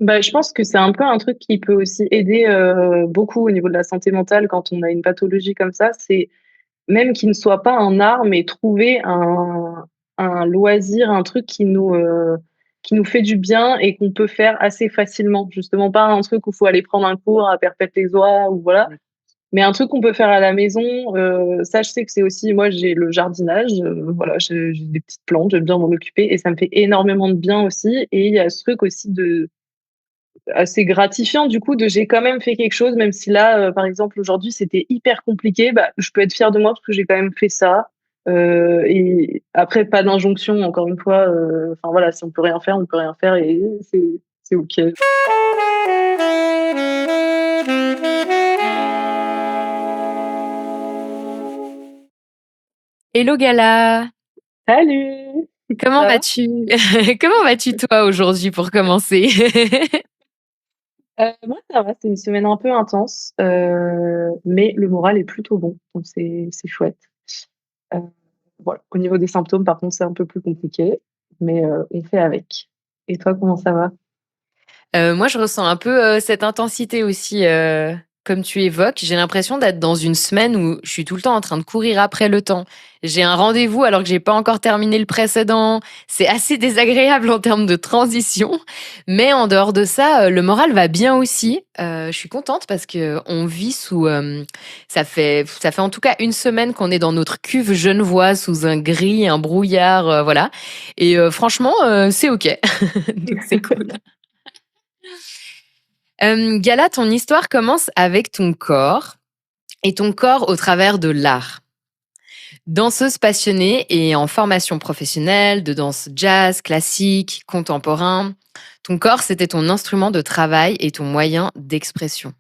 Bah, je pense que c'est un peu un truc qui peut aussi aider, beaucoup au niveau de la santé mentale quand on a une pathologie comme ça. C'est même qu'il ne soit pas un art, mais trouver un loisir, un truc qui nous fait du bien et qu'on peut faire assez facilement. Justement, pas un truc où il faut aller prendre un cours à perpète-les-oies ou voilà, mais un truc qu'on peut faire à la maison. Ça, je sais que c'est aussi moi, j'ai le jardinage, voilà, j'ai des petites plantes, j'aime bien m'en occuper et ça me fait énormément de bien aussi et il y a ce truc aussi de assez gratifiant du coup de j'ai quand même fait quelque chose, même si là, par exemple, aujourd'hui, c'était hyper compliqué, bah, je peux être fière de moi parce que j'ai quand même fait ça. Et après, pas d'injonction, encore une fois, enfin voilà, si on peut rien faire, on peut rien faire et c'est OK. Hello Gala, Salut! comment Ça va? vas-tu? Comment vas-tu toi aujourd'hui pour commencer? Moi ça va, c'est une semaine un peu intense, mais le moral est plutôt bon, donc c'est chouette. Heu, voilà, au niveau des symptômes, par contre, c'est un peu plus compliqué, mais on fait avec. Et toi, comment ça va? Moi je ressens un peu, cette intensité aussi, comme tu évoques. J'ai l'impression d'être dans une semaine où je suis tout le temps en train de courir après le temps. J'ai un rendez-vous alors que j'ai pas encore terminé le précédent. C'est assez désagréable en termes de transition, mais en dehors de ça, le moral va bien aussi. Je suis contente parce qu'on vit sous, ça fait en tout cas une semaine qu'on est dans notre cuve genevoise sous un gris, un brouillard, voilà et franchement, c'est OK. Donc c'est cool. Gala, ton histoire commence avec ton corps et ton corps au travers de l'art. Danseuse passionnée et en formation professionnelle de danse jazz, classique, contemporain, ton corps, c'était ton instrument de travail et ton moyen d'expression.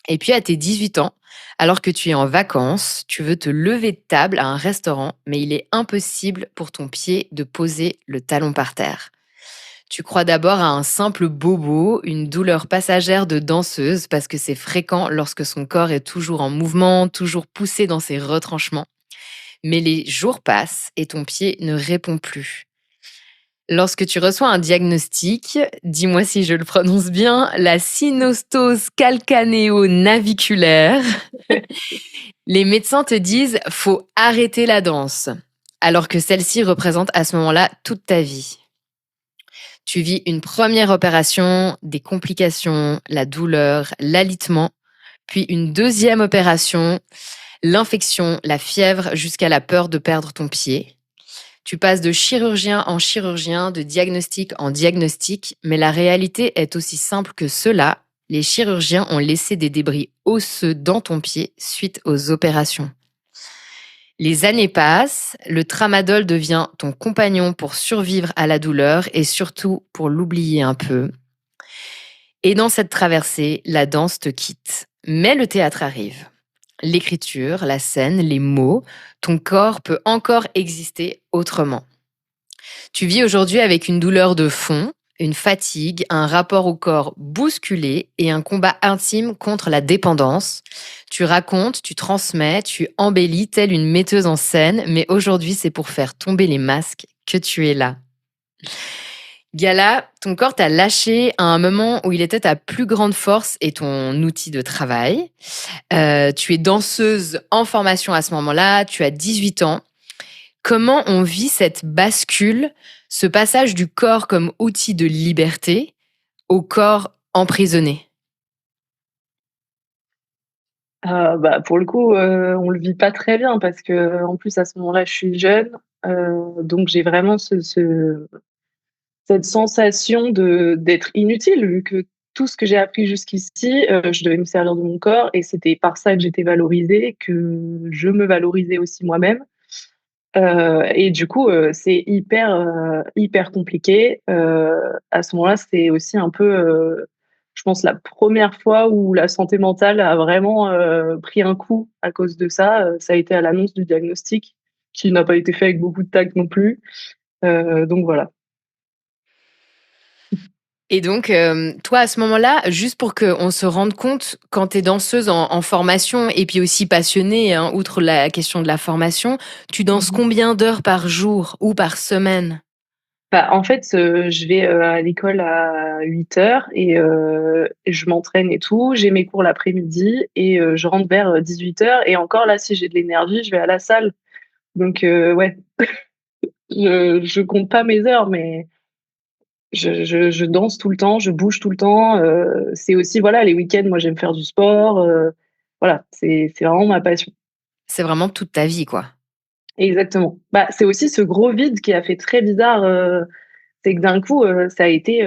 Et puis à tes 18 ans, alors que tu es en vacances, tu veux te lever de table à un restaurant, mais il est impossible pour ton pied de poser le talon par terre. Tu crois d'abord à un simple bobo, une douleur passagère de danseuse, parce que c'est fréquent lorsque son corps est toujours en mouvement, toujours poussé dans ses retranchements. Mais les jours passent et ton pied ne répond plus. Lorsque tu reçois un diagnostic, dis-moi si je le prononce bien, la synostose calcanéo-naviculaire, les médecins te disent faut arrêter la danse, alors que celle-ci représente à ce moment-là toute ta vie. Tu vis une première opération, des complications, la douleur, l'alitement, puis une deuxième opération, l'infection, la fièvre, jusqu'à la peur de perdre ton pied. Tu passes de chirurgien en chirurgien, de diagnostic en diagnostic, mais la réalité est aussi simple que cela. Les chirurgiens ont laissé des débris osseux dans ton pied suite aux opérations. Les années passent, le tramadol devient ton compagnon pour survivre à la douleur et surtout pour l'oublier un peu. Et dans cette traversée, la danse te quitte. Mais le théâtre arrive. L'écriture, la scène, les mots, ton corps peut encore exister autrement. Tu vis aujourd'hui avec une douleur de fond, une fatigue, un rapport au corps bousculé et un combat intime contre la dépendance. Tu racontes, tu transmets, tu embellis telle une metteuse en scène, mais aujourd'hui c'est pour faire tomber les masques que tu es là. Gala, ton corps t'a lâché à un moment où il était ta plus grande force et ton outil de travail. Tu es danseuse en formation à ce moment-là, tu as 18 ans. Comment on vit cette bascule, ce passage du corps comme outil de liberté au corps emprisonné? Bah, pour le coup, on le vit pas très bien parce qu'en plus, à ce moment-là, je suis jeune, donc j'ai vraiment cette sensation d'être inutile vu que tout ce que j'ai appris jusqu'ici, je devais me servir de mon corps et c'était par ça que j'étais valorisée, que je me valorisais aussi moi-même. Et du coup, c'est hyper compliqué. À ce moment-là, c'est aussi un peu, je pense la première fois où la santé mentale a vraiment, pris un coup à cause de ça. Ça a été à l'annonce du diagnostic qui n'a pas été fait avec beaucoup de tact non plus. Donc voilà. Et donc, toi, à ce moment-là, juste pour qu'on se rende compte, quand tu es danseuse en formation et puis aussi passionnée, hein, outre la question de la formation, tu danses Mmh. combien d'heures par jour ou par semaine? Bah, en fait, je vais, à l'école à 8 heures et je m'entraîne et tout. J'ai mes cours l'après-midi et je rentre vers, 18 heures et encore là, si j'ai de l'énergie, je vais à la salle. Donc ouais, je compte pas mes heures, mais je danse tout le temps, je bouge tout le temps, c'est aussi voilà, les week-ends, moi, j'aime faire du sport, voilà, c'est vraiment ma passion. C'est vraiment toute ta vie, quoi. Exactement. Bah, c'est aussi ce gros vide qui a fait très bizarre, c'est que d'un coup, ça a été,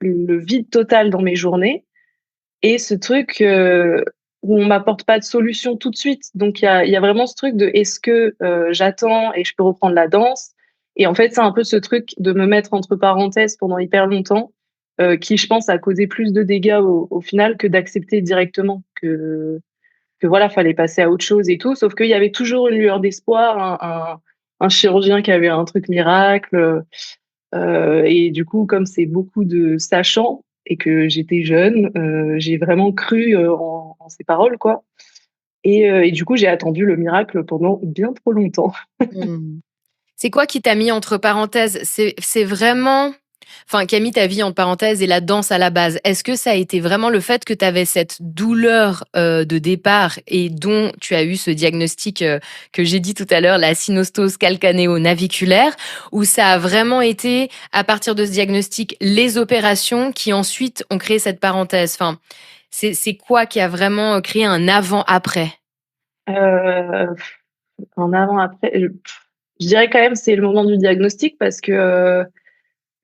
le vide total dans mes journées et ce truc, où on m'apporte pas de solution tout de suite. Donc il y a vraiment ce truc de: «Est-ce que, j'attends et je peux reprendre la danse?» Et en fait, c'est un peu ce truc de me mettre entre parenthèses pendant hyper longtemps, qui je pense a causé plus de dégâts au final que d'accepter directement que voilà, fallait passer à autre chose et tout. Sauf qu'il y avait toujours une lueur d'espoir, un chirurgien qui avait un truc miracle, et du coup, comme c'est beaucoup de sachant et que j'étais jeune, j'ai vraiment cru, en ces paroles, quoi et du coup, j'ai attendu le miracle pendant bien trop longtemps. Mmh. C'est quoi qui t'a mis entre parenthèses? C'est vraiment enfin, qui a mis ta vie entre parenthèses et la danse à la base? Est-ce que ça a été vraiment le fait que tu avais cette douleur, de départ et dont tu as eu ce diagnostic, que j'ai dit tout à l'heure, la synostose calcanéo-naviculaire? Ou ça a vraiment été, à partir de ce diagnostic, les opérations qui ensuite ont créé cette parenthèse? Enfin, c'est quoi qui a vraiment, créé un avant-après? Heu, en avant-après, je dirais quand même c'est le moment du diagnostic parce que,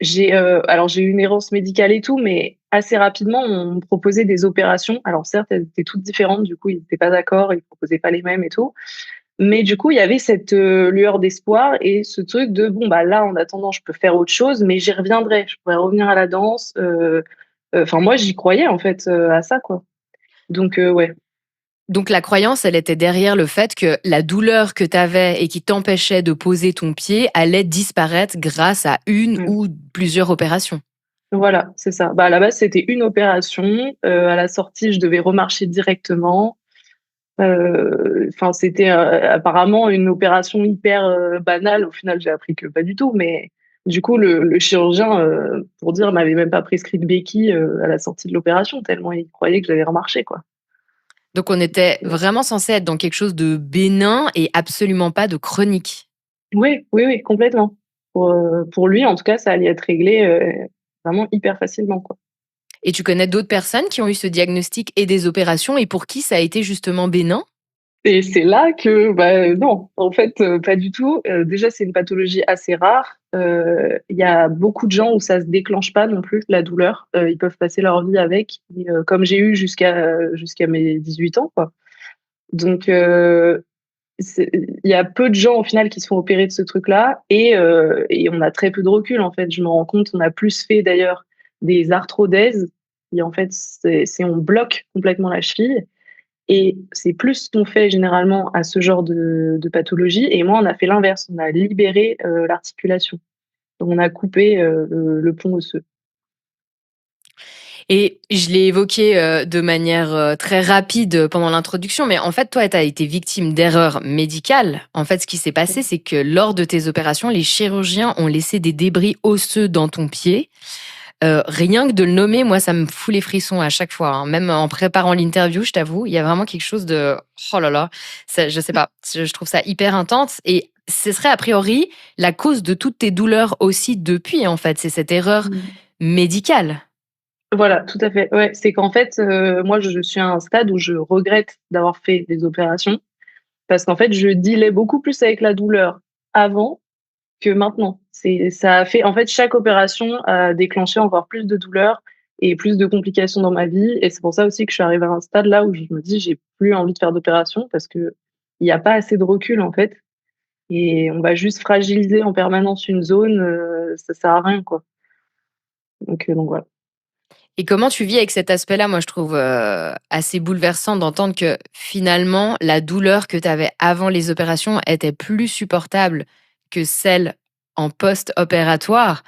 j'ai eu une errance médicale et tout, mais assez rapidement, on me proposait des opérations. Alors certes, elles étaient toutes différentes, du coup, ils étaient pas d'accord, ils proposaient pas les mêmes et tout. Mais du coup, il y avait cette, lueur d'espoir et ce truc de: «Bon, bah, là, en attendant, je peux faire autre chose, mais j'y reviendrai. Je pourrais revenir à la danse», enfin, moi, j'y croyais, en fait, à ça, quoi. Donc ouais. Donc la croyance, elle était derrière le fait que la douleur que tu avais et qui t'empêchait de poser ton pied allait disparaître grâce à une Mmh. ou plusieurs opérations. Voilà, c'est ça. Bah, à la base, c'était une opération, à la sortie, je devais remarcher directement. Enfin, c'était, apparemment une opération hyper, banale. Au final, j'ai appris que pas du tout, mais du coup, le chirurgien, pour dire, m'avait même pas prescrit de béquille, à la sortie de l'opération tellement il croyait que j'allais remarcher, quoi. Donc on était vraiment censé être dans quelque chose de bénin et absolument pas de chronique. Oui, oui, oui, complètement. Pour lui, en tout cas, ça allait être réglé, vraiment hyper facilement, quoi. Et tu connais d'autres personnes qui ont eu ce diagnostic et des opérations et pour qui ça a été justement bénin? Et c'est là que, bah, non, en fait, pas du tout. Déjà, c'est une pathologie assez rare. Il y a beaucoup de gens où ça se déclenche pas non plus, la douleur. Ils peuvent passer leur vie avec et comme j'ai eu jusqu'à mes 18 ans, quoi. Donc il y a peu de gens, au final, qui se font opérer de ce truc-là et on a très peu de recul, en fait. Je me rends compte, on a plus fait d'ailleurs des arthrodèses et en fait, c'est on bloque complètement la cheville et c'est plus ce qu'on fait généralement à ce genre de pathologie et moi, on a fait l'inverse. On a libéré, l'articulation. Donc on a coupé, le pont osseux. Et je l'ai évoqué, de manière, très rapide, pendant l'introduction, mais en fait, toi, tu as été victime d'erreurs médicales. En fait, ce qui s'est passé, c'est que lors de tes opérations, les chirurgiens ont laissé des débris osseux dans ton pied. Rien que de le nommer, moi, ça me fout les frissons à chaque fois, hein. Même en préparant l'interview, je t'avoue, il y a vraiment quelque chose de oh là là, ça je sais pas, je trouve ça hyper intense et ce serait a priori la cause de toutes tes douleurs aussi depuis, en fait, c'est cette erreur Mmh. médicale. Voilà, tout à fait. Ouais, c'est qu'en fait, moi, je suis à un stade où je regrette d'avoir fait des opérations parce qu'en fait, je dealais beaucoup plus avec la douleur avant que maintenant. Ça a fait en fait, chaque opération a déclenché encore plus de douleurs et plus de complications dans ma vie et c'est pour ça aussi que je suis arrivée à un stade là où je me dis: «J'ai plus envie de faire d'opération» parce qu'il y a pas assez de recul, en fait et on va juste fragiliser en permanence une zone, ça sert à rien, quoi. Donc voilà. Et comment tu vis avec cet aspect-là? Moi, je trouve, assez bouleversant d'entendre que finalement, la douleur que tu avais avant les opérations était plus supportable que celle en post-opératoire.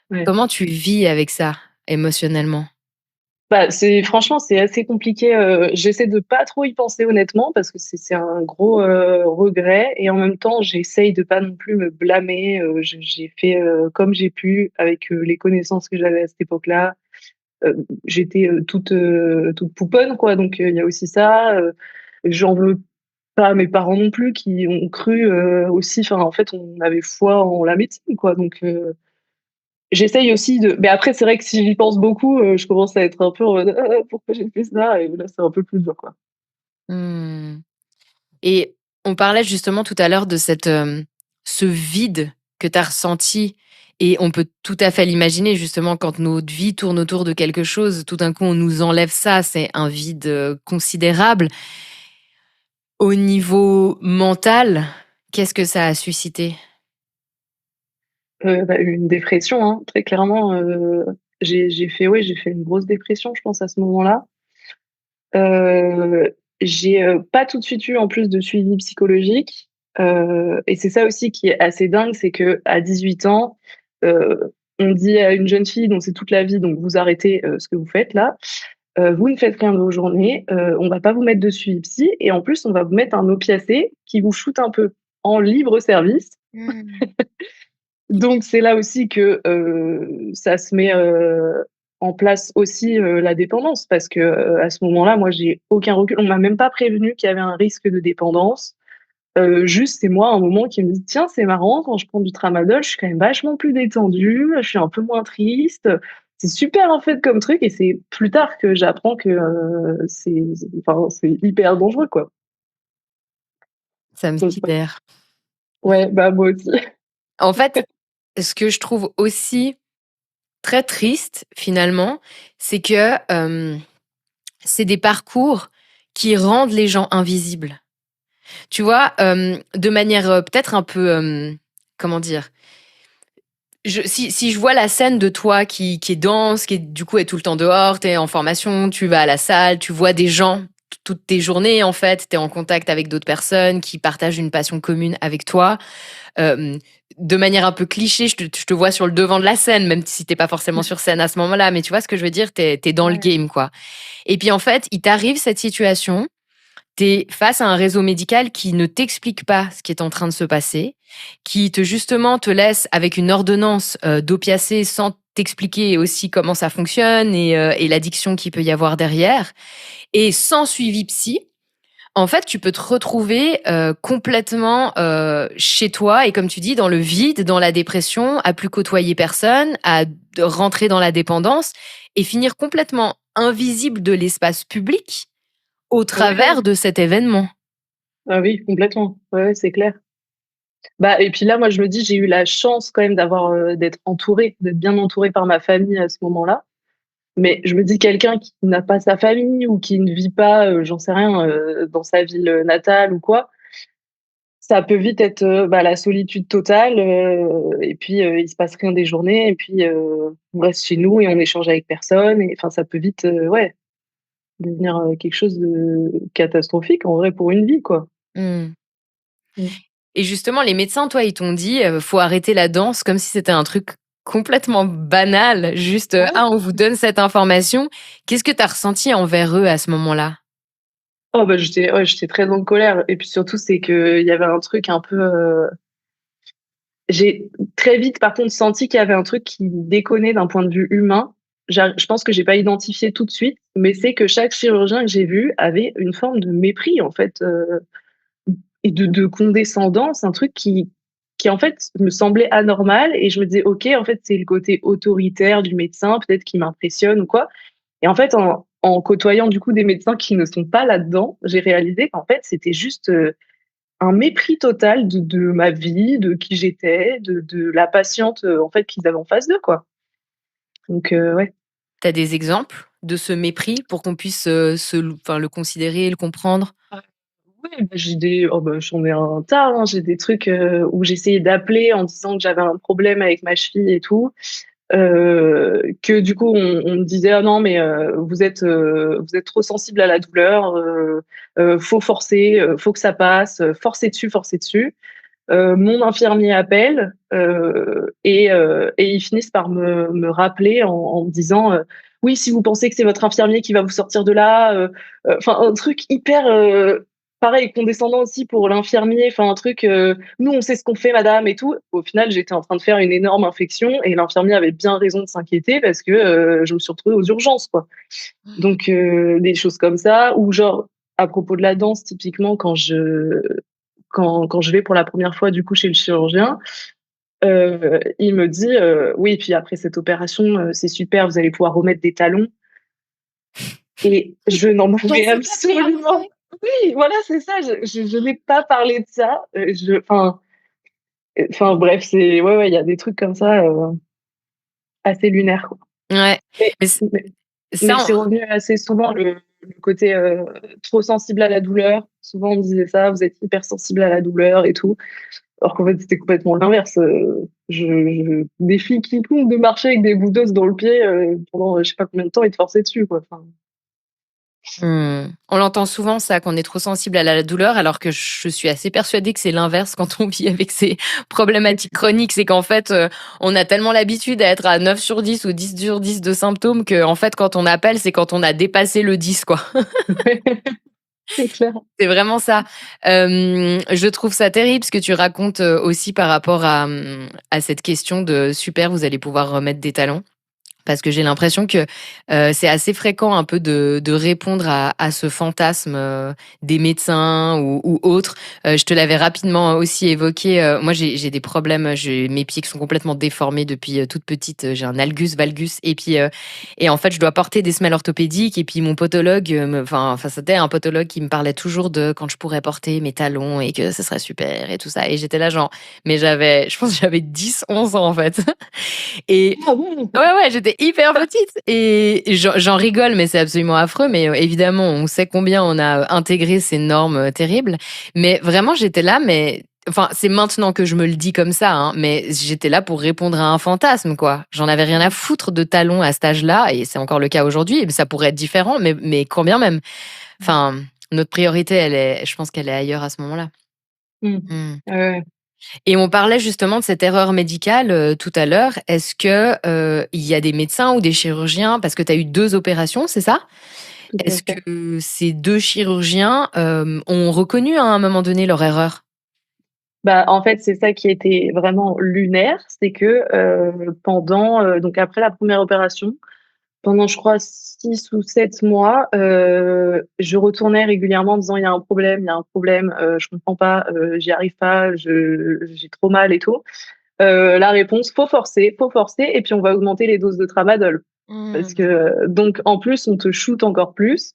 Ouais. Comment tu vis avec ça émotionnellement? Bah, franchement, c'est assez compliqué. J'essaie de pas trop y penser honnêtement parce que c'est un gros regret et en même temps, j'essaye de pas non plus me blâmer. J'ai fait comme j'ai pu avec les connaissances que j'avais à cette époque-là. J'étais toute pouponne, quoi. Donc il y a aussi ça. J'en veux pas à mes parents non plus qui ont cru aussi. Enfin, en fait, on avait foi en la médecine, quoi. Donc j'essaye aussi de. Mais après, c'est vrai que si j'y pense beaucoup, je commence à être un peu en mode pourquoi j'ai fait ça? Et là, c'est un peu plus dur, quoi. Mmh. Et on parlait justement tout à l'heure de ce vide que tu as ressenti et on peut tout à fait l'imaginer justement quand notre vie tourne autour de quelque chose, tout d'un coup on nous enlève ça, c'est un vide, considérable. Au niveau mental, qu'est-ce que ça a suscité? Bah, une dépression, hein, très clairement. J'ai fait une grosse dépression, je pense, à ce moment-là. J'ai pas tout de suite eu en plus de suivi psychologique. Et c'est ça aussi qui est assez dingue, c'est qu'à 18 ans, on dit à une jeune fille dont c'est toute la vie, donc vous arrêtez ce que vous faites là. Vous ne faites rien de vos journées, on va pas vous mettre de suivi psy et en plus, on va vous mettre un opiacé qui vous shoot un peu en libre service. Mmh. Donc c'est là aussi que, ça se met, en place aussi, la dépendance parce que, à ce moment-là, moi, j'ai aucun recul. On m'a même pas prévenu qu'il y avait un risque de dépendance. Juste, c'est moi, à un moment, qui me dit: «Tiens, c'est marrant, quand je prends du tramadol, je suis quand même vachement plus détendue, je suis un peu moins triste». C'est super, en fait, comme truc et c'est plus tard que j'apprends que, c'est hyper dangereux, quoi. Ça me Donc ouais. sidère. Ouais, bah, moi aussi. En fait, ce que je trouve aussi très triste finalement, c'est que, c'est des parcours qui rendent les gens invisibles. Tu vois? De manière, peut-être un peu, comment dire? Si je vois la scène de toi qui est dense, qui est du coup est tout le temps dehors, tu es en formation, tu vas à la salle, tu vois des gens toutes tes journées en fait, tu es en contact avec d'autres personnes qui partagent une passion commune avec toi. De manière un peu cliché, je te vois sur le devant de la scène, même si tu pas forcément sur scène à ce moment-là, mais tu vois ce que je veux dire? Tu es dans le Ouais. game, quoi. Et puis en fait, il t'arrive cette situation, tu es face à un réseau médical qui ne t'explique pas ce qui est en train de se passer, qui justement te laisse avec une ordonnance, d'opiacés sans t'expliquer aussi comment ça fonctionne et l'addiction qu'il peut y avoir derrière et sans suivi psy. En fait, tu peux te retrouver, complètement, chez toi et comme tu dis, dans le vide, dans la dépression, à plus côtoyer personne, à rentrer dans la dépendance et finir complètement invisible de l'espace public au Ouais. travers de cet événement. Ah oui, complètement. Ouais, ouais, c'est clair. Bah et puis là, moi, je me dis, j'ai eu la chance quand même d'être entourée, d'être bien entourée par ma famille à ce moment-là. Mais je me dis quelqu'un qui n'a pas sa famille ou qui ne vit pas, j'en sais rien, dans sa ville, natale ou quoi, ça peut vite être, bah, la solitude totale, et puis, il se passe rien des journées et puis, on reste chez nous et on échange avec personne et enfin, ça peut vite, ouais, devenir, quelque chose de catastrophique en vrai pour une vie, quoi. Mmh. Mmh. Et justement, les médecins, toi, ils t'ont dit, «Faut arrêter la danse», comme si c'était un truc complètement banal, juste, Ouais. «Ah, on vous donne cette information». Qu'est-ce que tu as ressenti envers eux à ce moment-là? Oh bah, j'étais très en colère et puis surtout, c'est qu'il y avait un truc un peu, j'ai très vite par contre senti qu'il y avait un truc qui déconnait d'un point de vue humain. Je pense que j'ai pas identifié tout de suite, mais c'est que chaque chirurgien que j'ai vu avait une forme de mépris en fait, et de condescendance, un truc qui en fait me semblait anormal et je me disais: «OK, en fait, c'est le côté autoritaire du médecin peut-être qui m'impressionne ou quoi». Et en fait, en côtoyant du coup des médecins qui ne sont pas là-dedans, j'ai réalisé qu'en fait, c'était juste, un mépris total de ma vie, de qui j'étais, de la patiente, en fait, qu'ils avaient en face d'eux, quoi. Donc ouais. Tu as des exemples de ce mépris pour qu'on puisse, enfin, le considérer, le comprendre? Ah ouais, bah, j'en ai un tas, hein. J'ai des trucs, où j'essayais d'appeler en disant que j'avais un problème avec ma cheville et tout, que du coup on me disait: «Ah non mais vous êtes trop sensible à la douleur, faut forcer, faut que ça passe, forcez dessus, forcez dessus». Mon infirmier appelle, et ils finissent par me rappeler en me disant, oui, si vous pensez que c'est votre infirmier qui va vous sortir de là, enfin un truc hyper pareil, condescendant aussi pour l'infirmier, enfin un truc, nous on sait ce qu'on fait, madame et tout. Au final, j'étais en train de faire une énorme infection et l'infirmier avait bien raison de s'inquiéter parce que je me suis retrouvée aux urgences, quoi. Donc des choses comme ça, ou genre à propos de la danse, typiquement quand je vais pour la première fois du coup chez le chirurgien, il me dit, «Oui, puis après cette opération, c'est super, vous allez pouvoir remettre des talons», et je n'en Mais avais c'est pas fait absolument, après. oui, voilà, c'est ça, je n'ai pas parlé de ça, enfin bref, c'est ouais, ouais, il y a des trucs comme ça, assez lunaires, quoi. Ouais, Mais mais c mais ça mais on c'est revenu assez souvent le côté, trop sensible à la douleur. Souvent on me disait ça: «Vous êtes hypersensible à la douleur et tout». Alors qu'en fait, c'était complètement l'inverse. Je défie quiconque de marcher avec des bouddheuses dans le pied, pendant, je sais pas combien de temps et de forcer dessus, quoi. Enfin, On l'entend souvent ça, qu'on est trop sensible à la douleur, alors que je suis assez persuadée que c'est l'inverse quand on vit avec ces problématiques chroniques. C'est qu'en fait, on a tellement l'habitude à être à 9 sur 10 ou 10 sur 10 de symptômes qu'en fait, quand on appelle, c'est quand on a dépassé le 10, quoi. c'est clair. C'est vraiment ça. Je trouve ça terrible ce que tu racontes, aussi par rapport à cette question de: «Super, vous allez pouvoir remettre des talons». Parce que j'ai l'impression que, c'est assez fréquent un peu de répondre à ce fantasme, des médecins ou autres. Je te l'avais rapidement aussi évoqué, moi j'ai des problèmes, j'ai mes pieds qui sont complètement déformés depuis, toute petite, j'ai un algus valgus et puis, et en fait je dois porter des semelles orthopédiques et puis mon podologue, enfin c'était un podologue qui me parlait toujours de quand je pourrais porter mes talons et que ce serait super et tout ça et j'étais là genre mais je pense que j'avais 10, 11 ans en fait et Ah bon? ouais, ouais, j'étais hyper petite et j'en rigole, mais c'est absolument affreux. Mais évidemment, on sait combien on a intégré ces normes terribles. Mais vraiment, j'étais là, mais enfin, c'est maintenant que je me le dis comme ça, hein, mais j'étais là pour répondre à un fantasme, quoi. J'en avais rien à foutre de talons à cet âge-là, et c'est encore le cas aujourd'hui. Ça pourrait être différent, mais quand bien même. Enfin, notre priorité, je pense qu'elle est ailleurs à ce moment-là. Mmh. Hmm. Ouais, ouais, Et on parlait justement de cette erreur médicale, tout à l'heure. Est-ce que, il y a des médecins ou des chirurgiens parce que tu as eu 2 opérations, c'est ça? tout à Est-ce fait. que ces 2 chirurgiens, ont reconnu à un moment donné leur erreur? Bah, en fait, c'est ça qui était vraiment lunaire, c'est que, pendant, donc après la première opération, pendant je crois 6 ou 7 mois, je retournais régulièrement en disant: «Il y a un problème, il y a un problème, je comprends pas, j'y arrive pas, je j'ai trop mal et tout». La réponse: faut forcer et puis on va augmenter les doses de tramadol. Parce que, Mmh. donc en plus, on te shoot encore plus,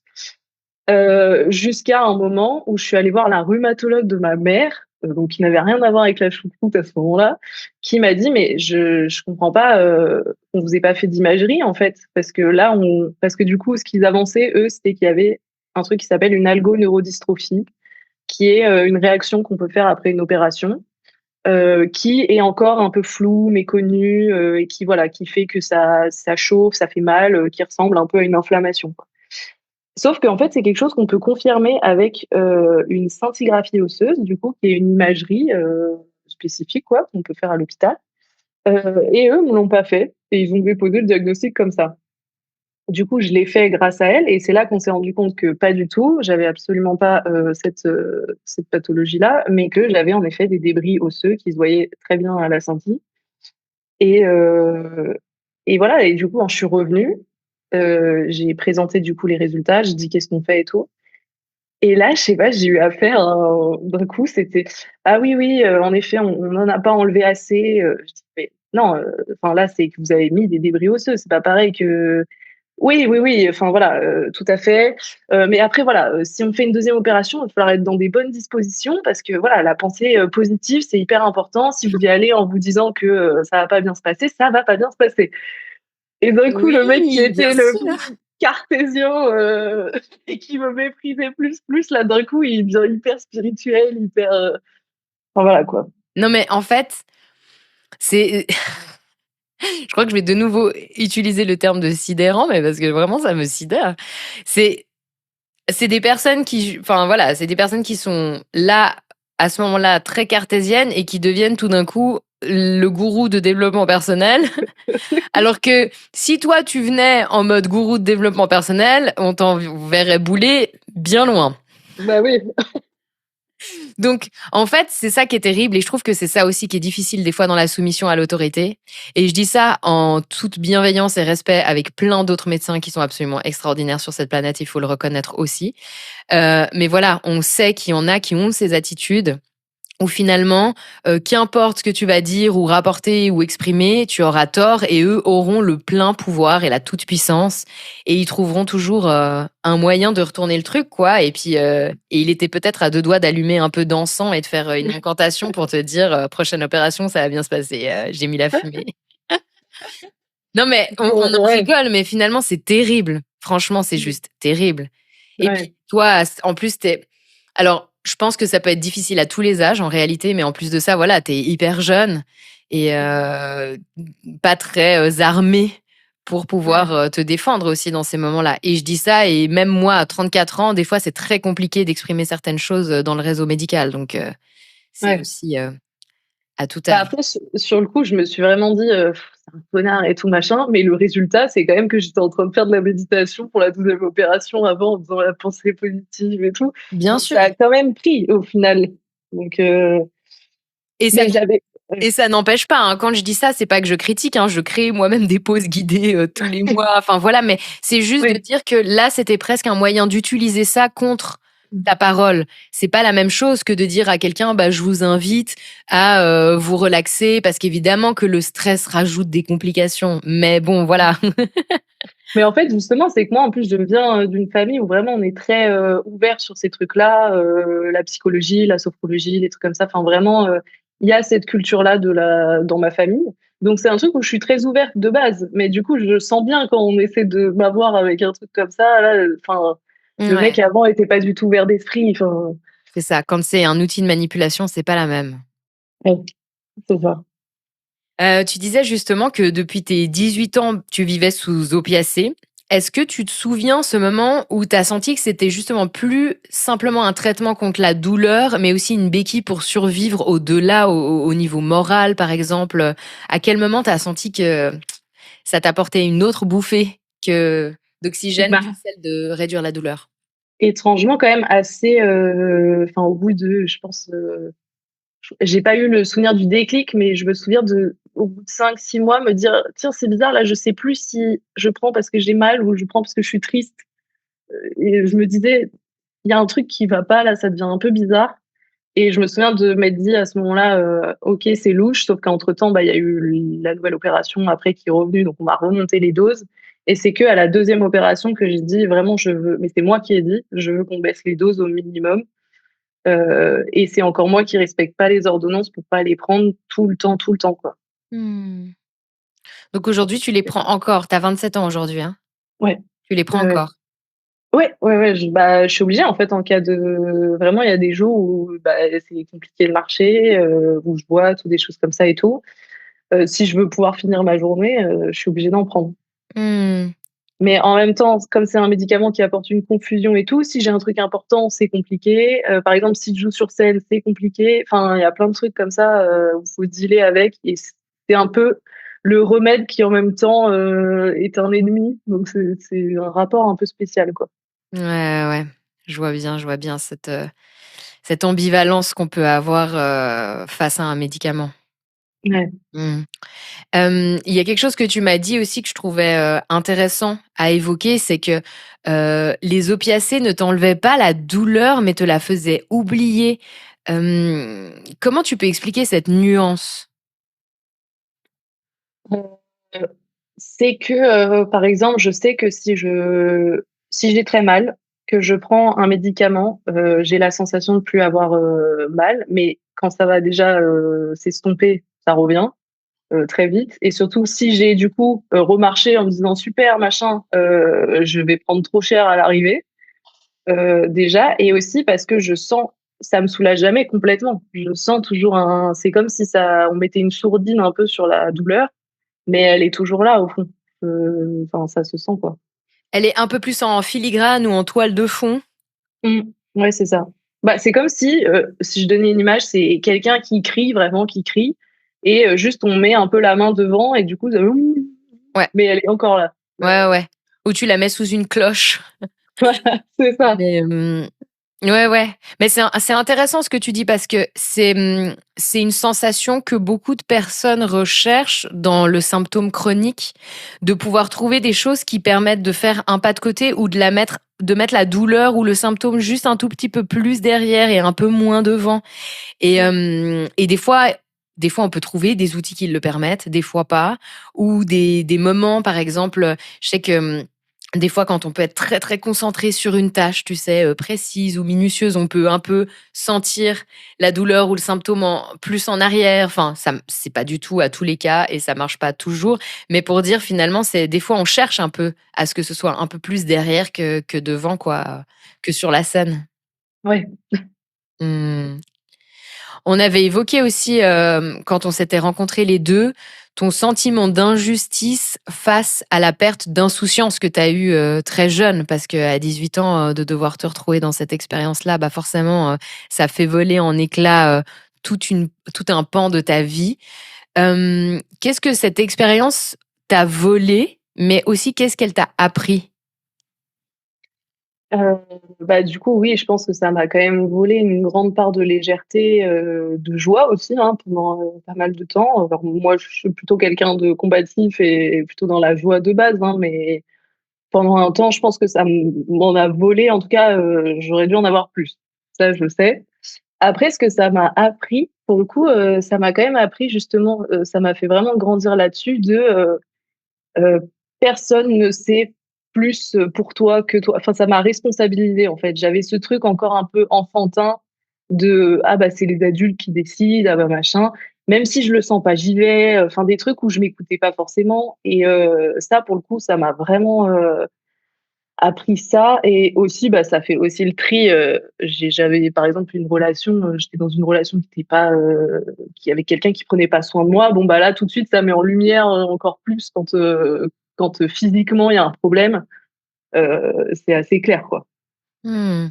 jusqu'à un moment où je suis allée voir la rhumatologue de ma mère, donc qui n'avait rien à voir avec la choucroute à ce moment-là, qui m'a dit: «Mais je comprends pas, on vous ait pas fait d'imagerie, en fait?» parce que là, parce que du coup, ce qu'ils avançaient, eux, c'était qu'il y avait un truc qui s'appelle une algoneurodystrophie, qui est, une réaction qu'on peut faire après une opération, qui est encore un peu floue, méconnue, et qui voilà, qui fait que ça chauffe, ça fait mal, qui ressemble un peu à une inflammation, quoi. Sauf qu'en fait, c'est quelque chose qu'on peut confirmer avec, une scintigraphie osseuse, du coup, qui est une imagerie, spécifique, quoi, qu'on peut faire à l'hôpital, et eux me l'ont pas fait et ils ont déposé le diagnostic comme ça. Du coup, je l'ai fait grâce à elle et c'est là qu'on s'est rendu compte que pas du tout, j'avais absolument pas, cette pathologie-là, mais que j'avais en effet des débris osseux qui se voyaient très bien à la scintille, et voilà, et du coup, quand je suis revenue, j'ai présenté du coup les résultats, j'ai dit: «Qu'est-ce qu'on fait et tout?» Et là, je sais pas, j'ai eu affaire à d'un coup, c'était: «Ah oui, oui, en effet, on n'en a pas enlevé assez», je dis: «Mais non, enfin là, c'est que vous avez mis des débris osseux, c'est pas pareil que». Oui, oui, oui, enfin voilà, tout à fait, mais après voilà, si on fait une deuxième opération, il va falloir être dans des bonnes dispositions parce que voilà, la pensée, positive, c'est hyper important. Si vous y allez en vous disant que, ça va pas bien se passer, ça va pas bien se passer. Et d'un coup, le mec qui Oui, bien était le sûr. plus cartésien, et qui me méprisait plus, là, d'un coup, il devient hyper spirituel, hyper, enfin voilà, quoi. Non, mais en fait, c'est je crois que je vais de nouveau utiliser le terme de sidérant, mais parce que vraiment ça me sidère. C'est C'est des personnes qui enfin voilà, c'est des personnes qui sont là, à ce moment-là, très cartésiennes et qui deviennent tout d'un coup le gourou de développement personnel. Alors que si toi, tu venais en mode gourou de développement personnel, on t'enverrait bouler bien loin. Bah oui. Donc, en fait, c'est ça qui est terrible et je trouve que c'est ça aussi qui est difficile des fois dans la soumission à l'autorité. Et je dis ça en toute bienveillance et respect avec plein d'autres médecins qui sont absolument extraordinaires sur cette planète, il faut le reconnaître aussi. Mais voilà, on sait qu'il y en a qui ont ces attitudes où finalement, qu'importe ce que tu vas dire ou rapporter ou exprimer, tu auras tort et eux auront le plein pouvoir et la toute-puissance et ils trouveront toujours un moyen de retourner le truc, quoi. Et puis, et il était peut-être à 2 doigts d'allumer un peu d'encens et de faire une incantation pour te dire prochaine opération, ça va bien se passer. J'ai mis la fumée. Non, mais on en Ouais, rigole, mais finalement, c'est terrible. Franchement, c'est juste terrible. Et ouais, puis, toi, en plus, alors, je pense que ça peut être difficile à tous les âges, en réalité, mais en plus de ça, voilà, t'es hyper jeune et pas très armé pour pouvoir te défendre aussi dans ces moments-là. Et je dis ça, et même moi, à 34 ans, des fois, c'est très compliqué d'exprimer certaines choses dans le réseau médical. Donc, c'est ouais. aussi à tout Bah, âge. après, sur le coup, je me suis vraiment dit, c'est un connard et tout machin, mais le résultat, c'est quand même que j'étais en train de faire de la méditation pour la 12e opération avant, en faisant la pensée positive et tout. Bien Donc sûr. ça a quand même pris au final. Donc, Et ça mais j'avais, Et ça n'empêche pas, hein, quand je dis ça, c'est pas que je critique, hein, je crée moi-même des pauses guidées tous les mois. Enfin voilà, mais c'est juste de oui, dire que là, c'était presque un moyen d'utiliser ça contre ta parole. C'est pas la même chose que de dire à quelqu'un, bah, je vous invite à vous relaxer, parce qu'évidemment que le stress rajoute des complications. Mais bon, voilà. mais en fait, justement, c'est que moi, en plus, je viens d'une famille où vraiment on est très ouvert sur ces trucs-là, la psychologie, la sophrologie, les trucs comme ça. Enfin, vraiment, il y a cette culture-là dans ma famille. Donc, c'est un truc où je suis très ouverte de base. Mais du coup, je sens bien quand on essaie de m'avoir avec un truc comme ça. Là, enfin, le Ouais, mec avant était pas du tout ouvert d'esprit. Enfin, c'est ça. Quand c'est un outil de manipulation, c'est pas la même. ouais, c'est ça. Tu disais justement que depuis tes 18 ans, tu vivais sous opiacés. Est-ce que tu te souviens ce moment où tu as senti que c'était justement plus simplement un traitement contre la douleur, mais aussi une béquille pour survivre au-delà, au niveau moral, par exemple? À quel moment tu as senti que ça t'apportait une autre bouffée que d'oxygène que Bah, celle de réduire la douleur? étrangement, quand même, assez. Enfin, au bout de, je pense. J'ai pas eu le souvenir du déclic, mais je me souviens au bout de 5, 6 mois, me dire, tiens, c'est bizarre, là, je sais plus si je prends parce que j'ai mal ou je prends parce que je suis triste. Et je me disais, il y a un truc qui va pas, là, ça devient un peu bizarre. Et je me souviens de m'être dit à ce moment-là, ok, c'est louche, sauf qu'entre temps, bah, il y a eu la nouvelle opération après qui est revenue, donc on m'a remonté les doses. Et c'est que à la 2e opération que j'ai dit vraiment, je veux, mais c'est moi qui ai dit, je veux qu'on baisse les doses au minimum. Et c'est encore moi qui respecte pas les ordonnances pour pas les prendre tout le temps, quoi. Mmh. Donc aujourd'hui, tu les prends encore. Tu as 27 ans aujourd'hui, hein? Ouais, Tu les prends ouais, ouais. encore? Ouais, je suis obligée, en fait, en cas de vraiment, il y a des jours où, bah, c'est compliqué de marcher, où je boite ou des choses comme ça et tout. Si je veux pouvoir finir ma journée, je suis obligée d'en prendre. Mmh. Mais en même temps, comme c'est un médicament qui apporte une confusion et tout, si j'ai un truc important, c'est compliqué. Par exemple, si je joue sur scène, c'est compliqué. Enfin, il y a plein de trucs comme ça, où il faut dealer avec et c'est un peu le remède qui, en même temps, est un ennemi. Donc c'est un rapport un peu spécial, quoi. Ouais, ouais. Je vois bien cette ambivalence qu'on peut avoir, face à un médicament. Ouais. Mmh. Il y a quelque chose que tu m'as dit aussi que je trouvais, intéressant à évoquer, c'est que, les opiacés ne t'enlevaient pas la douleur, mais te la faisaient oublier. Comment tu peux expliquer cette nuance? Heu, c'est que, par exemple, je sais que si j'ai très mal, que je prends un médicament, j'ai la sensation de plus avoir, mal, mais quand ça va déjà, s'estomper, ça revient, très vite et surtout si j'ai du coup, remarché en me disant: «Super machin, je vais prendre trop cher à l'arrivée», déjà et aussi parce que je sens ça me soulage jamais complètement. Je sens toujours c'est comme si ça on mettait une sourdine un peu sur la douleur mais elle est toujours là au fond. Enfin, ça se sent, quoi. Elle est un peu plus en filigrane ou en toile de fond? Mmh. Ouais, c'est ça. Bah, c'est comme si je donnais une image, c'est quelqu'un qui crie, vraiment qui crie et juste on met un peu la main devant et du coup, Ouais, mais elle est encore là. ouais, ouais. Ou tu la mets sous une cloche. Voilà, c'est ça. Mais, ouais, ouais. Mais c'est intéressant ce que tu dis parce que c'est une sensation que beaucoup de personnes recherchent dans le symptôme chronique, de pouvoir trouver des choses qui permettent de faire un pas de côté ou de mettre la douleur ou le symptôme juste un tout petit peu plus derrière et un peu moins devant. Et des fois, on peut trouver des outils qui le permettent, des fois pas, ou des moments, par exemple, je sais que des fois, quand on peut être très très concentré sur une tâche, tu sais, précise ou minutieuse, on peut un peu sentir la douleur ou le symptôme plus en arrière. Enfin, ça, c'est pas du tout à tous les cas et ça marche pas toujours. Mais pour dire finalement, c'est des fois on cherche un peu à ce que ce soit un peu plus derrière que devant, quoi, que sur la scène. Ouais. Mmh. On avait évoqué aussi, quand on s'était rencontrés les 2, ton sentiment d'injustice face à la perte d'insouciance que tu as eue, très jeune. Parce qu'à 18 ans, de devoir te retrouver dans cette expérience-là, bah, forcément, ça fait voler en éclats, tout un pan de ta vie. Qu'est-ce que cette expérience t'a volé? Mais aussi, qu'est-ce qu'elle t'a appris? Heu, Bah, du coup, oui, je pense que ça m'a quand même volé une grande part de légèreté, de joie aussi, hein, pendant, pas mal de temps. Alors moi, je suis plutôt quelqu'un de combatif et plutôt dans la joie de base, hein, mais pendant un temps, je pense que ça m'en a volé. En tout cas, j'aurais dû en avoir plus. Ça, je le sais. Après, ce que ça m'a appris, pour le coup, ça m'a quand même appris justement, ça m'a fait vraiment grandir là-dessus Heu, personne ne sait plus, pour toi que toi. Enfin, ça m'a responsabilisée, en fait. J'avais ce truc encore un peu enfantin de: «Ah bah, c'est les adultes qui décident, ah bah, machin». Même si je le sens pas, j'y vais, enfin des trucs où je m'écoutais pas forcément et ça pour le coup, ça m'a vraiment, appris ça et aussi, bah, ça fait aussi le tri, j'avais par exemple une relation, j'étais dans une relation qui était pas, qui avait quelqu'un qui prenait pas soin de moi. Bon, bah, là, tout de suite, ça met en lumière, encore plus quand physiquement il y a un problème, c'est assez clair, quoi. Mmh.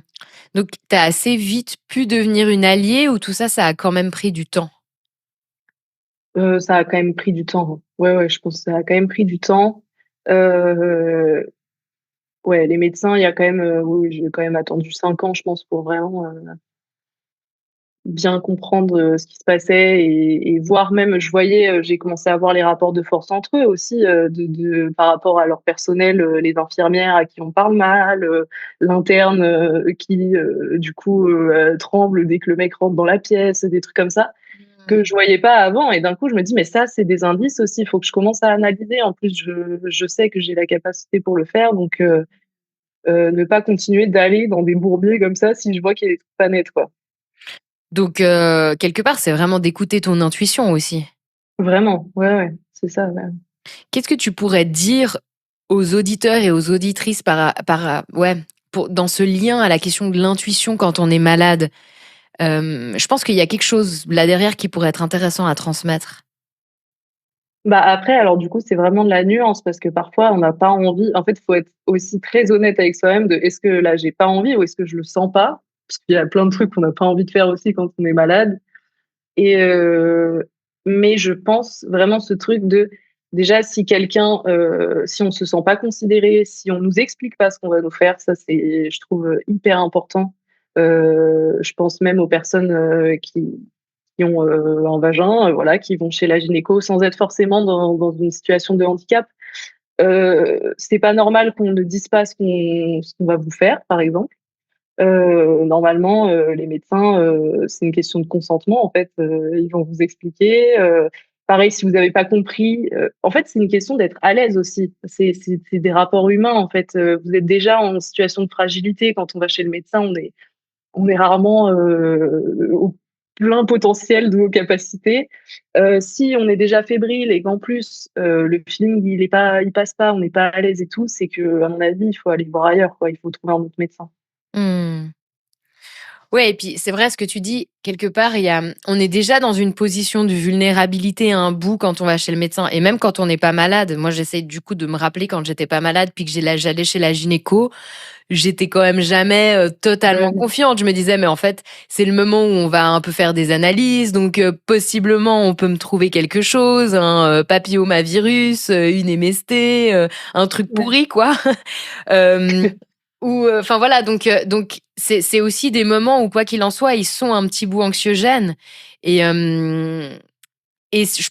Donc tu as assez vite pu devenir une alliée ou tout ça, ça a quand même pris du temps? Ça a quand même pris du temps. Ouais, ouais, je pense que ça a quand même pris du temps. Heu, ouais, les médecins, il y a quand même, oui, oui, j'ai quand même attendu 5 ans, je pense, pour vraiment, bien comprendre, ce qui se passait et voir même je voyais, j'ai commencé à voir les rapports de force entre eux aussi, de par rapport à leur personnel, les infirmières à qui on parle mal, l'interne, qui, du coup, tremble dès que le mec rentre dans la pièce, des trucs comme ça, que je voyais pas avant et d'un coup je me dis: «Mais ça, c'est des indices aussi, il faut que je commence à analyser». En plus, je sais que j'ai la capacité pour le faire donc ne pas continuer d'aller dans des bourbiers comme ça si je vois qu'il y a des trucs pas nets, quoi. Donc quelque part, c'est vraiment d'écouter ton intuition aussi. Vraiment, ouais, ouais, c'est ça, ouais. Qu'est-ce que tu pourrais dire aux auditeurs et aux auditrices ouais, dans ce lien à la question de l'intuition quand on est malade? Je pense qu'il y a quelque chose là derrière qui pourrait être intéressant à transmettre. Bah, après, alors du coup, c'est vraiment de la nuance parce que parfois on n'a pas envie en fait, il faut être aussi très honnête avec soi-même de: «Est-ce que là, j'ai pas envie ou est-ce que je le sens pas?» parce qu'il y a plein de trucs qu'on n'a pas envie de faire aussi quand on est malade et mais je pense vraiment ce truc de déjà si quelqu'un, si on se sent pas considéré, si on nous explique pas ce qu'on va nous faire, ça c'est je trouve, hyper important. Je pense même aux personnes, qui ont, un vagin, voilà, qui vont chez la gynéco sans être forcément dans une situation de handicap. C'est pas normal qu'on ne dise pas ce qu'on va vous faire, par exemple. Normalement, les médecins, c'est une question de consentement, en fait, ils vont vous expliquer, pareil si vous n'avez pas compris, en fait, c'est une question d'être à l'aise aussi. C'est des rapports humains, en fait, vous êtes déjà en situation de fragilité quand on va chez le médecin, on est rarement, au plein potentiel de nos capacités. Si on est déjà fébrile et qu'en plus, le feeling il passe pas, on n'est pas à l'aise et tout, c'est que à mon avis, il faut aller voir ailleurs, quoi. Il faut trouver un autre médecin. Mmh. Ouais, et puis c'est vrai ce que tu dis, quelque part, on est déjà dans une position de vulnérabilité à un bout quand on va chez le médecin. Et même quand on n'est pas malade, moi j'essaie du coup de me rappeler quand j'étais pas malade, puis que j'allais chez la gynéco, j'étais quand même jamais totalement Ouais. confiante. Je me disais, mais en fait, c'est le moment où on va un peu faire des analyses, donc possiblement on peut me trouver quelque chose, un papillomavirus, une MST, un truc Ouais. pourri, quoi. Euh, ou enfin voilà, donc c'est aussi des moments où quoi qu'il en soit, ils sont un petit bout anxiogènes et je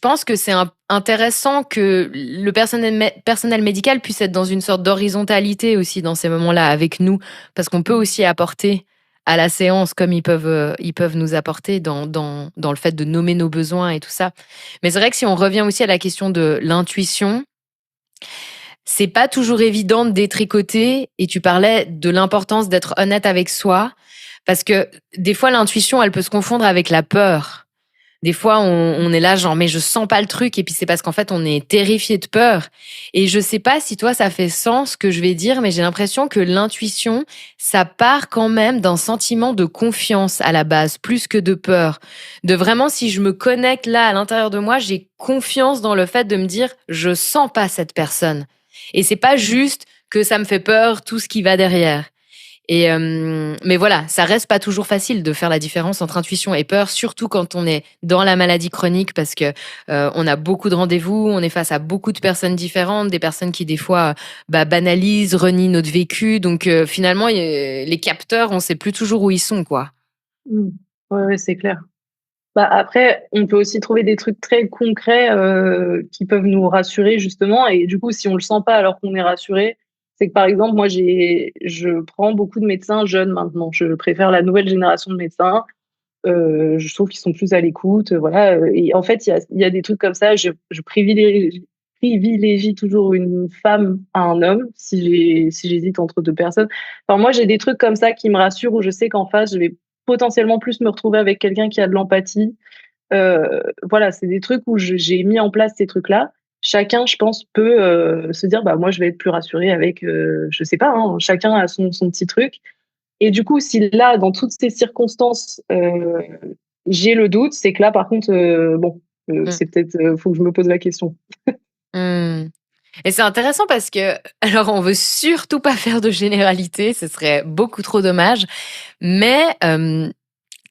pense que c'est intéressant que le personnel médical puisse être dans une sorte d'horizontalité aussi dans ces moments-là avec nous, parce qu'on peut aussi apporter à la séance comme ils peuvent nous apporter dans le fait de nommer nos besoins et tout ça. Mais c'est vrai que si on revient aussi à la question de l'intuition, c'est pas toujours évident de détricoter et tu parlais de l'importance d'être honnête avec soi parce que des fois l'intuition elle peut se confondre avec la peur. Des fois on est là genre mais je sens pas le truc et puis c'est parce qu'en fait on est terrifié de peur et je sais pas si toi ça fait sens ce que je vais dire mais j'ai l'impression que l'intuition ça part quand même d'un sentiment de confiance à la base plus que de peur. De vraiment si je me connecte là à l'intérieur de moi, j'ai confiance dans le fait de me dire je sens pas cette personne. Et c'est pas juste que ça me fait peur, tout ce qui va derrière. Mais voilà, ça reste pas toujours facile de faire la différence entre intuition et peur, surtout quand on est dans la maladie chronique, parce que on a beaucoup de rendez-vous, on est face à beaucoup de personnes différentes, des personnes qui des fois banalisent, renient notre vécu. Donc finalement, les capteurs, on sait plus toujours où ils sont, quoi. Mmh. Ouais, ouais, c'est clair. Bah, après, on peut aussi trouver des trucs très concrets, qui peuvent nous rassurer justement et du coup, si on le sent pas alors qu'on est rassuré, c'est que par exemple, moi je prends beaucoup de médecins jeunes maintenant. Je préfère la nouvelle génération de médecins. Je trouve qu'ils sont plus à l'écoute, voilà, et en fait, il y a des trucs comme ça, je privilégie toujours une femme à un homme si j'hésite entre 2 personnes. Enfin, moi, j'ai des trucs comme ça qui me rassurent où je sais qu'en face, je vais potentiellement plus me retrouver avec quelqu'un qui a de l'empathie. Voilà, c'est des trucs où j'ai mis en place ces trucs-là. Chacun, je pense, peut, se dire: «Bah, moi, je vais être plus rassuré avec, je sais pas, hein, chacun a son petit truc et du coup, si là, dans toutes ces circonstances, j'ai le doute, c'est que là, par contre, bon, Mm. c'est peut-être, faut que je me pose la question. Mm. Et c'est intéressant parce que, alors on veut surtout pas faire de généralité, ce serait beaucoup trop dommage, mais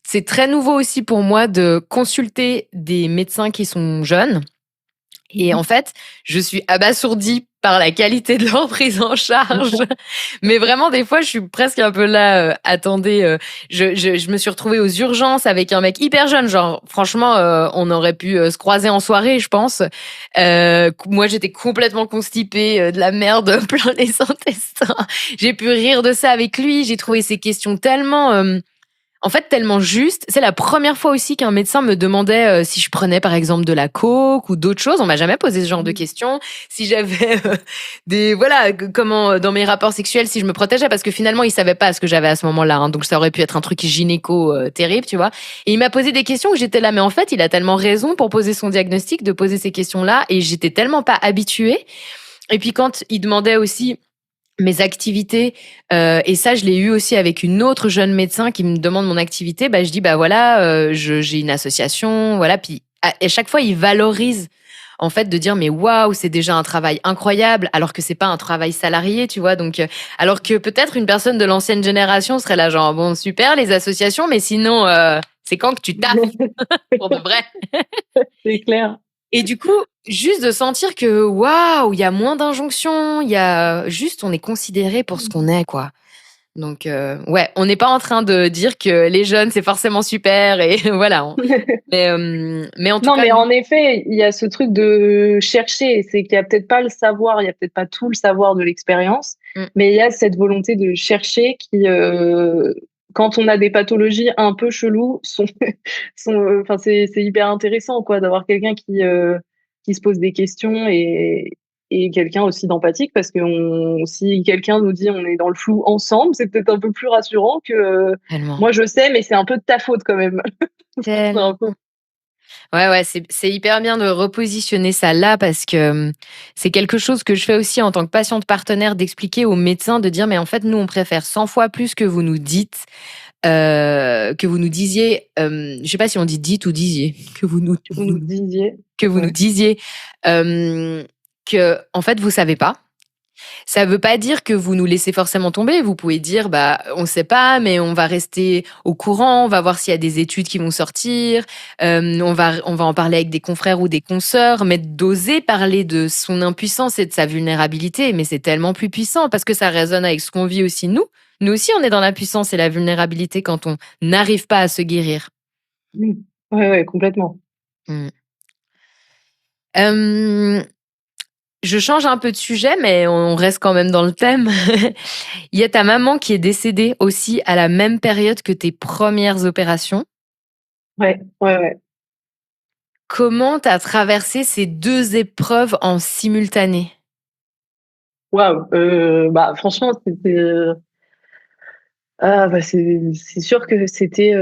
c'est très nouveau aussi pour moi de consulter des médecins qui sont jeunes. Et en fait, je suis abasourdie par la qualité de leur prise en charge. Mais vraiment, des fois, je suis presque un peu là, attendez, je me suis retrouvée aux urgences avec un mec hyper jeune. Genre, franchement, on aurait pu se croiser en soirée, je pense. Moi, j'étais complètement constipée, de la merde plein les intestins. J'ai pu rire de ça avec lui. J'ai trouvé ses questions tellement... en fait, tellement juste. C'est la première fois aussi qu'un médecin me demandait si je prenais par exemple de la coke ou d'autres choses. On m'a jamais posé ce genre de questions. Si j'avais voilà, comment dans mes rapports sexuels, si je me protégeais, parce que finalement, il savait pas ce que j'avais à ce moment-là. Hein, donc ça aurait pu être un truc gynéco terrible, tu vois. Et il m'a posé des questions où j'étais là, mais en fait, il a tellement raison pour poser son diagnostic, de poser ces questions-là, et j'étais tellement pas habituée. Et puis quand il demandait aussi mes activités et ça je l'ai eu aussi avec une autre jeune médecin qui me demande mon activité, bah je dis bah voilà, j'ai une association, voilà, puis à chaque fois il valorise en fait de dire mais waouh, c'est déjà un travail incroyable alors que c'est pas un travail salarié, tu vois. Donc alors que peut-être une personne de l'ancienne génération serait là genre bon super les associations mais sinon c'est quand que tu taffes pour de vrai. C'est clair. Et du coup, juste de sentir que waouh, il y a moins d'injonctions, il y a juste on est considéré pour ce qu'on est, quoi. Donc ouais, on n'est pas en train de dire que les jeunes c'est forcément super et voilà. Mais en tout Non, cas, mais en effet, il y a ce truc de chercher. C'est qu'il y a peut-être pas le savoir, il y a peut-être pas tout le savoir de l'expérience, mm, mais il y a cette volonté de chercher qui, quand on a des pathologies un peu cheloues, enfin, c'est hyper intéressant, quoi, d'avoir quelqu'un qui se pose des questions et quelqu'un aussi d'empathique parce que si quelqu'un nous dit on est dans le flou ensemble, c'est peut-être un peu plus rassurant que, tellement, moi je sais, mais c'est un peu de ta faute quand même. C'est un tellement. peu. Ouais, ouais, c'est hyper bien de repositionner ça là parce que c'est quelque chose que je fais aussi en tant que patiente partenaire d'expliquer aux médecins de dire mais en fait nous on préfère 100 fois plus que vous nous dites. que vous nous disiez, je sais pas si on dit dites ou disiez, que vous nous Vous nous disiez. que vous nous Ouais. disiez, que en fait vous savez pas. Ça veut pas dire que vous nous laissez forcément tomber. Vous pouvez dire, bah, on sait pas, mais on va rester au courant, on va voir s'il y a des études qui vont sortir, on va en parler avec des confrères ou des consoeurs, mais d'oser parler de son impuissance et de sa vulnérabilité, mais c'est tellement plus puissant parce que ça résonne avec ce qu'on vit aussi nous. Nous aussi, on est dans la puissance et la vulnérabilité quand on n'arrive pas à se guérir. Mmh. Ouais, ouais, complètement. Mmh. Hem, je change un peu de sujet, mais on reste quand même dans le thème. Il y a ta maman qui est décédée aussi à la même période que tes premières opérations. Ouais, ouais, ouais. Comment tu as traversé ces 2 épreuves en simultané? Waouh, bah, franchement, c'était, bah, c'est sûr que c'était,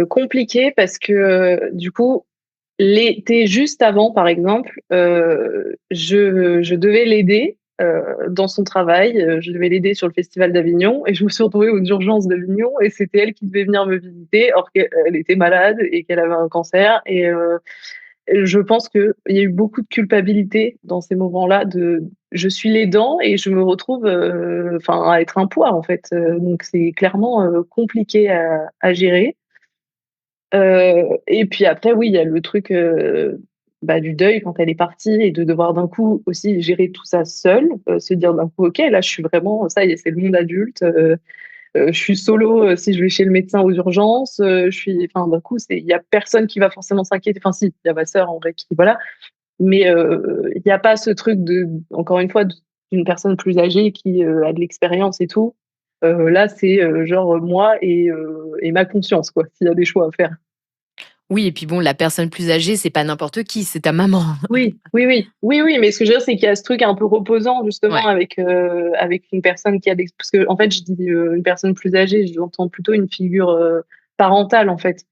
compliqué parce que, du coup, l'été juste avant, par exemple, je devais l'aider, dans son travail, je devais l'aider sur le festival d'Avignon et je me suis retrouvée aux urgences d'Avignon et c'était elle qui devait venir me visiter or qu'elle était malade et qu'elle avait un cancer et je pense qu'il y a eu beaucoup de culpabilité dans ces moments-là de je suis l'aidant et je me retrouve, enfin, à être un poids, en fait, donc c'est clairement, compliqué à gérer. Et puis après, oui, il y a le truc, bah, du deuil quand elle est partie et de devoir d'un coup aussi gérer tout ça seule, se dire d'un coup: «OK, là, je suis vraiment ça y est, c'est le monde adulte, je suis solo, si je vais chez le médecin aux urgences, je suis» enfin, d'un coup, c'est il y a personne qui va forcément s'inquiéter. Enfin si, il y a ma sœur en vrai qui voilà, mais il y a pas ce truc de encore une fois, d'une personne plus âgée qui, a de l'expérience et tout. Là, c'est, genre, moi et ma conscience, quoi, s'il y a des choix à faire. Oui et puis bon, la personne plus âgée, c'est pas n'importe qui, c'est ta maman. Oui, oui, oui. Oui, oui, mais ce que je veux dire, c'est qu'il y a ce truc un peu reposant justement Ouais. avec une personne qui a des parce qu'en fait, je dis, une personne plus âgée, j'entends plutôt une figure, parentale, en fait.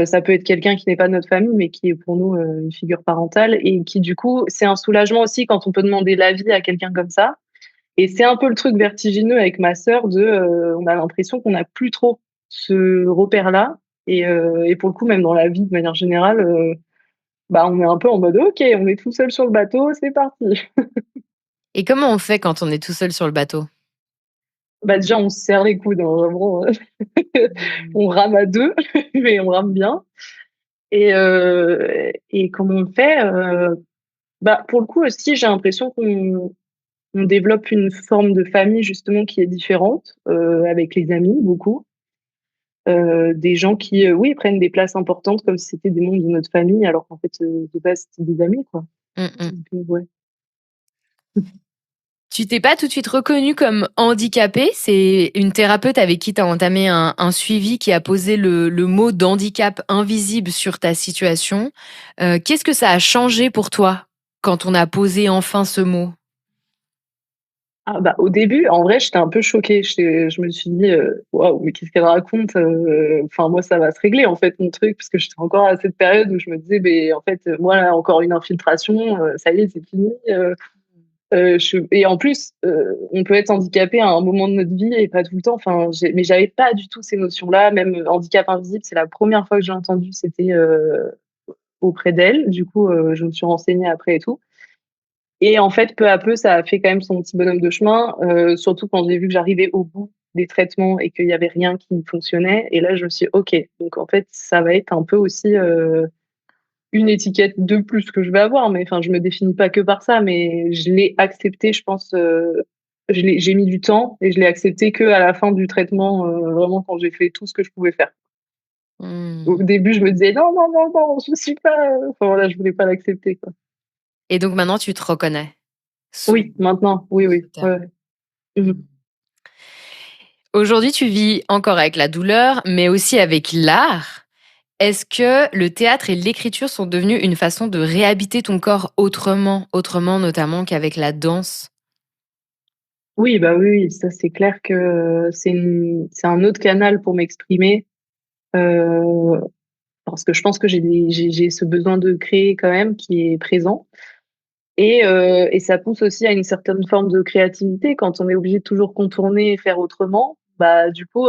Ça peut être quelqu'un qui n'est pas de notre famille, mais qui est pour nous, une figure parentale et qui du coup, c'est un soulagement aussi quand on peut demander l'avis à quelqu'un comme ça et c'est un peu le truc vertigineux avec ma sœur de, on a l'impression qu'on n'a plus trop ce repère-là et pour le coup, même dans la vie de manière générale, bah, on est un peu en mode: «OK, on est tout seul sur le bateau, c'est parti». Et comment on fait quand on est tout seul sur le bateau? Bah, déjà, on se serre les coudes, hein, vraiment, Mmh. on rame à 2, mais on rame bien et comment on fait? Bah, pour le coup aussi, j'ai l'impression qu'on développe une forme de famille justement qui est différente, avec les amis beaucoup. Des gens qui, oui, prennent des places importantes comme si c'était des membres de notre famille alors qu'en fait, de base, c'était des amis, quoi. Mmh mh. Donc ouais. Tu t'es pas tout de suite reconnue comme handicapée? C'est une thérapeute avec qui tu as entamé un suivi qui a posé le mot d'handicap invisible sur ta situation. Qu'est-ce que ça a changé pour toi quand on a posé enfin ce mot? Ah bah, au début, en vrai, j'étais un peu choquée. Je me suis dit, «Waouh, mais qu'est-ce qu'elle raconte?» Enfin, moi, ça va se régler, en fait, mon truc, parce que j'étais encore à cette période où je me disais: «Beh, en fait, moi, là, encore une infiltration, ça y est, c'est fini», je et en plus, on peut être handicapé à un moment de notre vie et pas tout le temps. Enfin, mais j'avais pas du tout ces notions-là. Même, handicap invisible, c'est la première fois que j'ai entendu, c'était, auprès d'elle. Du coup, je me suis renseignée après et tout. Et en fait, peu à peu, ça a fait quand même son petit bonhomme de chemin, surtout quand j'ai vu que j'arrivais au bout des traitements et qu'il y avait rien qui fonctionnait et là, je me suis dit: «OK, donc en fait, ça va être un peu aussi, une étiquette de plus que je vais avoir», mais enfin, je me définis pas que par ça, mais je l'ai accepté, je pense, j'ai mis du temps et je l'ai accepté qu'à la fin du traitement, vraiment quand j'ai fait tout ce que je pouvais faire. Au Mmh. début, je me disais: «Non, non, non, non, je suis pas», enfin voilà, je voulais pas l'accepter, quoi. Et donc maintenant tu te reconnais sous Oui, maintenant, oui, sous ce oui, ouais, terme? ouais. Mmh. Mmh. Aujourd'hui, tu vis encore avec la douleur, mais aussi avec l'art. Est-ce que le théâtre et l'écriture sont devenus une façon de réhabiter ton corps autrement notamment qu'avec la danse? Oui, bah, oui, oui, ça c'est clair que c'est un autre canal pour m'exprimer, heu, parce que je pense que j'ai ce besoin de créer quand même qui est présent et ça pousse aussi à une certaine forme de créativité quand on est obligé de toujours contourner et faire autrement. bah, du coup,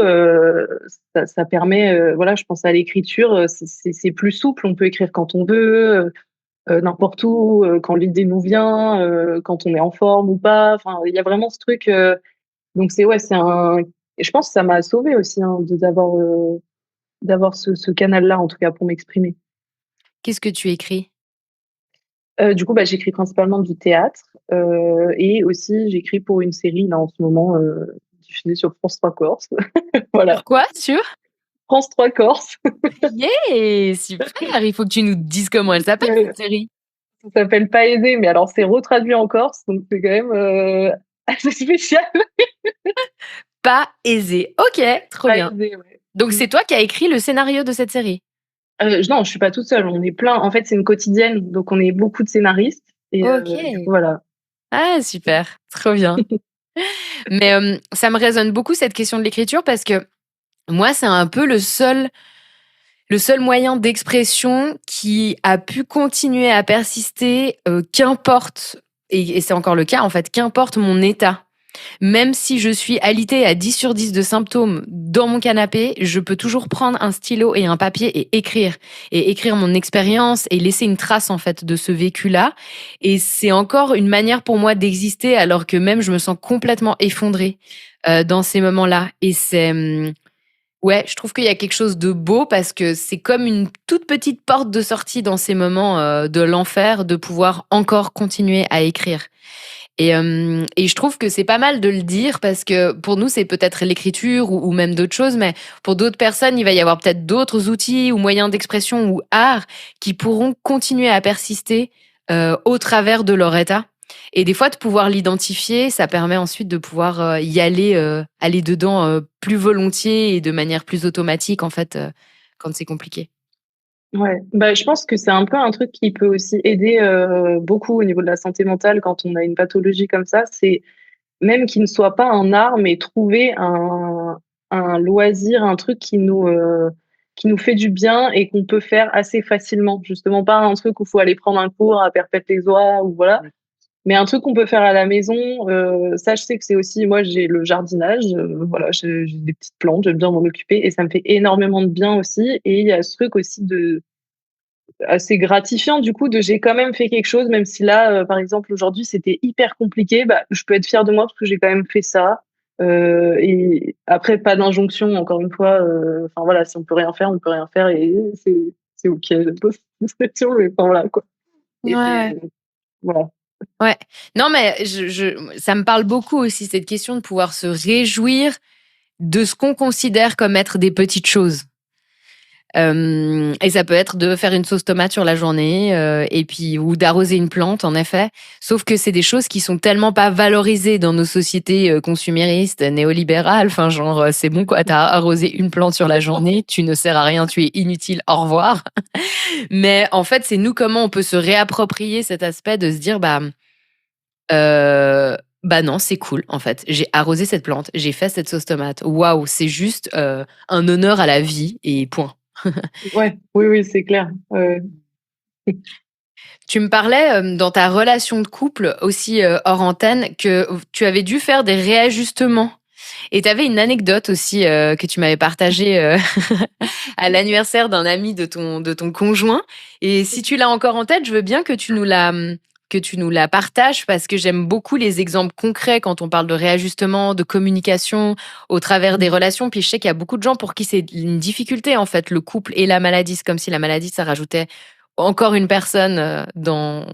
ça permet, voilà, je pense à l'écriture, c'est plus souple, on peut écrire quand on veut, n'importe où, quand l'idée nous vient, quand on est en forme ou pas. Enfin, il y a vraiment ce truc, donc c'est ouais, c'est un et je pense que ça m'a sauvée aussi, hein, d'avoir ce canal-là, en tout cas, pour m'exprimer. Qu'est-ce que tu écris? Du coup, bah, j'écris principalement du théâtre, et aussi j'écris pour une série là en ce moment, diffusée sur France 3 Corse. Sur Voilà, quoi? Sur? France 3 Corse. Yeah! Super! Il faut que tu nous dises comment elle s'appelle Heu, cette série. Ça s'appelle Pas aidé, mais alors c'est retraduit en corse, donc c'est quand même, assez spécial. Pas aisé. OK, trop Pas bien. aidé, ouais. Donc Mmh. c'est toi qui as écrit le scénario de cette série? Non, je suis pas toute seule, on est plein. En fait, c'est une quotidienne, donc on est beaucoup de scénaristes et du coup, OK. voilà. Ah super, trop bien. Mais, ça me résonne beaucoup cette question de l'écriture parce que moi, c'est un peu le seul moyen d'expression qui a pu continuer à persister, qu'importe et c'est encore le cas en fait, qu'importe mon état. Même si je suis alitée à 10 sur 10 de symptômes dans mon canapé, je peux toujours prendre un stylo et un papier et écrire mon expérience et laisser une trace en fait de ce vécu-là. Et c'est encore une manière pour moi d'exister alors que même je me sens complètement effondrée dans ces moments-là. Et c'est ouais, je trouve qu'il y a quelque chose de beau parce que c'est comme une toute petite porte de sortie dans ces moments de l'enfer de pouvoir encore continuer à écrire. Et je trouve que c'est pas mal de le dire parce que pour nous, c'est peut-être l'écriture ou même d'autres choses, mais pour d'autres personnes, il va y avoir peut-être d'autres outils ou moyens d'expression ou art qui pourront continuer à persister au travers de leur état. Et des fois, de pouvoir l'identifier, ça permet ensuite de pouvoir y aller, aller dedans plus volontiers et de manière plus automatique, en fait, quand c'est compliqué. Ouais, bah, je pense que c'est un peu un truc qui peut aussi aider, beaucoup au niveau de la santé mentale quand on a une pathologie comme ça. C'est même qu'il ne soit pas un art, mais trouver un loisir, un truc qui nous fait du bien et qu'on peut faire assez facilement. Justement, pas un truc où il faut aller prendre un cours à perpète-les-oies ou voilà, mais un truc qu'on peut faire à la maison. Ça, je sais que c'est aussi moi, j'ai le jardinage, voilà, j'ai des petites plantes, j'aime bien m'en occuper et ça me fait énormément de bien aussi et il y a ce truc aussi de assez gratifiant du coup de j'ai quand même fait quelque chose, même si là, par exemple aujourd'hui c'était hyper compliqué, bah, je peux être fière de moi parce que j'ai quand même fait ça. Et après pas d'injonction encore une fois, enfin voilà, si on peut rien faire, on peut rien faire et c'est OK. J'aime pas cette expression, mais enfin voilà quoi. Ouais, Et ouais. voilà. Ouais. Non, mais ça me parle beaucoup aussi, cette question de pouvoir se réjouir de ce qu'on considère comme être des petites choses. Et ça peut être de faire une sauce tomate sur la journée, et puis ou d'arroser une plante, en effet. Sauf que c'est des choses qui sont tellement pas valorisées dans nos sociétés consuméristes, néolibérales. Enfin, genre, c'est bon quoi, t'as arrosé une plante sur la journée, tu ne sers à rien, tu es inutile, au revoir. Mais en fait, c'est nous comment on peut se réapproprier cet aspect de se dire bah non, c'est cool en fait. J'ai arrosé cette plante, j'ai fait cette sauce tomate. Waouh, c'est juste un honneur à la vie et point. Ouais, oui, oui, c'est clair. Tu me parlais dans ta relation de couple aussi hors antenne que tu avais dû faire des réajustements. Et tu avais une anecdote aussi que tu m'avais partagée à l'anniversaire d'un ami de ton conjoint. Et si tu l'as encore en tête, je veux bien que tu nous la partages parce que j'aime beaucoup les exemples concrets quand on parle de réajustement, de communication au travers des relations. Puis je sais qu'il y a beaucoup de gens pour qui c'est une difficulté en fait, le couple et la maladie. C'est comme si la maladie, ça rajoutait encore une personne dans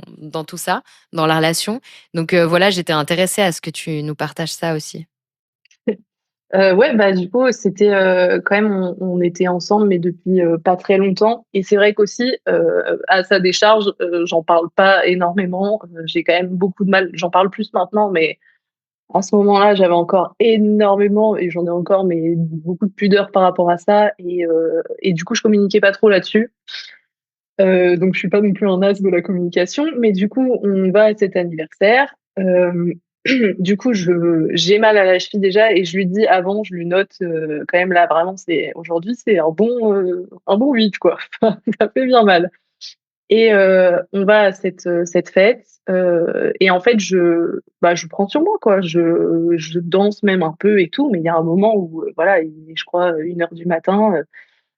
tout ça, dans la relation. Donc voilà, j'étais intéressée à ce que tu nous partages ça aussi. Ouais, bah, du coup, c'était, quand même on était ensemble, mais depuis, pas très longtemps et c'est vrai qu'aussi, à sa décharge, j'en parle pas énormément, j'ai quand même beaucoup de mal j'en parle plus maintenant, mais à ce moment-là, j'avais encore énormément et j'en ai encore, mais beaucoup de pudeur par rapport à ça et du coup, je communiquais pas trop là-dessus. Donc je suis pas non plus un as de la communication, mais du coup, on va à cet anniversaire. Du coup, j'ai mal à la cheville déjà et je lui dis avant, je lui note, quand même là vraiment c'est aujourd'hui, c'est un bon 8 quoi. Ça fait bien mal Et on va à cette fête, et en fait, je prends sur moi, quoi. Je danse même un peu et tout, mais il y a un moment où, voilà, il est, je crois, 1 heure du matin,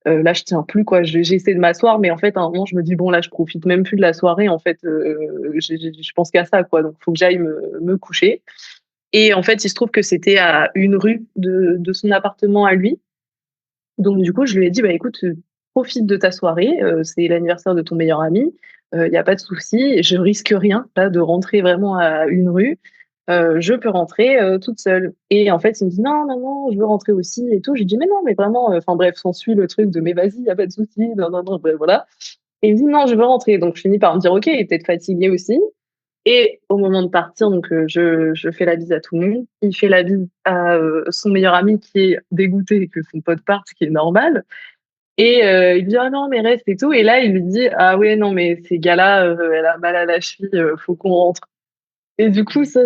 là, je tiens plus, quoi. J'essaie de m'asseoir, mais en fait, à un moment, je me dis: «Bon, là, je profite même plus de la soirée, en fait, je pense qu'à ça, quoi, donc faut que j'aille me coucher». Et en fait, il se trouve que c'était à 1 rue de son appartement à lui. Donc du coup, je lui ai dit: «Bah, écoute, profite de ta soirée, c'est l'anniversaire de ton meilleur ami, il y a pas de souci, je risque rien là de rentrer vraiment à 1 rue, je peux rentrer, toute seule». Et en fait, il me dit: «Non, non, non, je veux rentrer aussi et tout». Je lui dis: «Mais non, mais vraiment», enfin bref, s'ensuit le truc de: «Mais vas-y, il y a pas de souci, non, non, non», bref, voilà. Et il me dit: «Non, je veux rentrer». Donc je finis par me dire: «OK, il est peut-être fatigué aussi». Et au moment de partir, donc je fais la bise à tout le monde. Il fait la bise à, son meilleur ami qui est dégoûté que son pote parte, ce qui est normal. Et il me dit: «Ah non, mais reste et tout». Et là, il lui dit: «Ah ouais, non, mais ces gars-là, elle a mal à la cheville, faut qu'on rentre». Et du coup, ça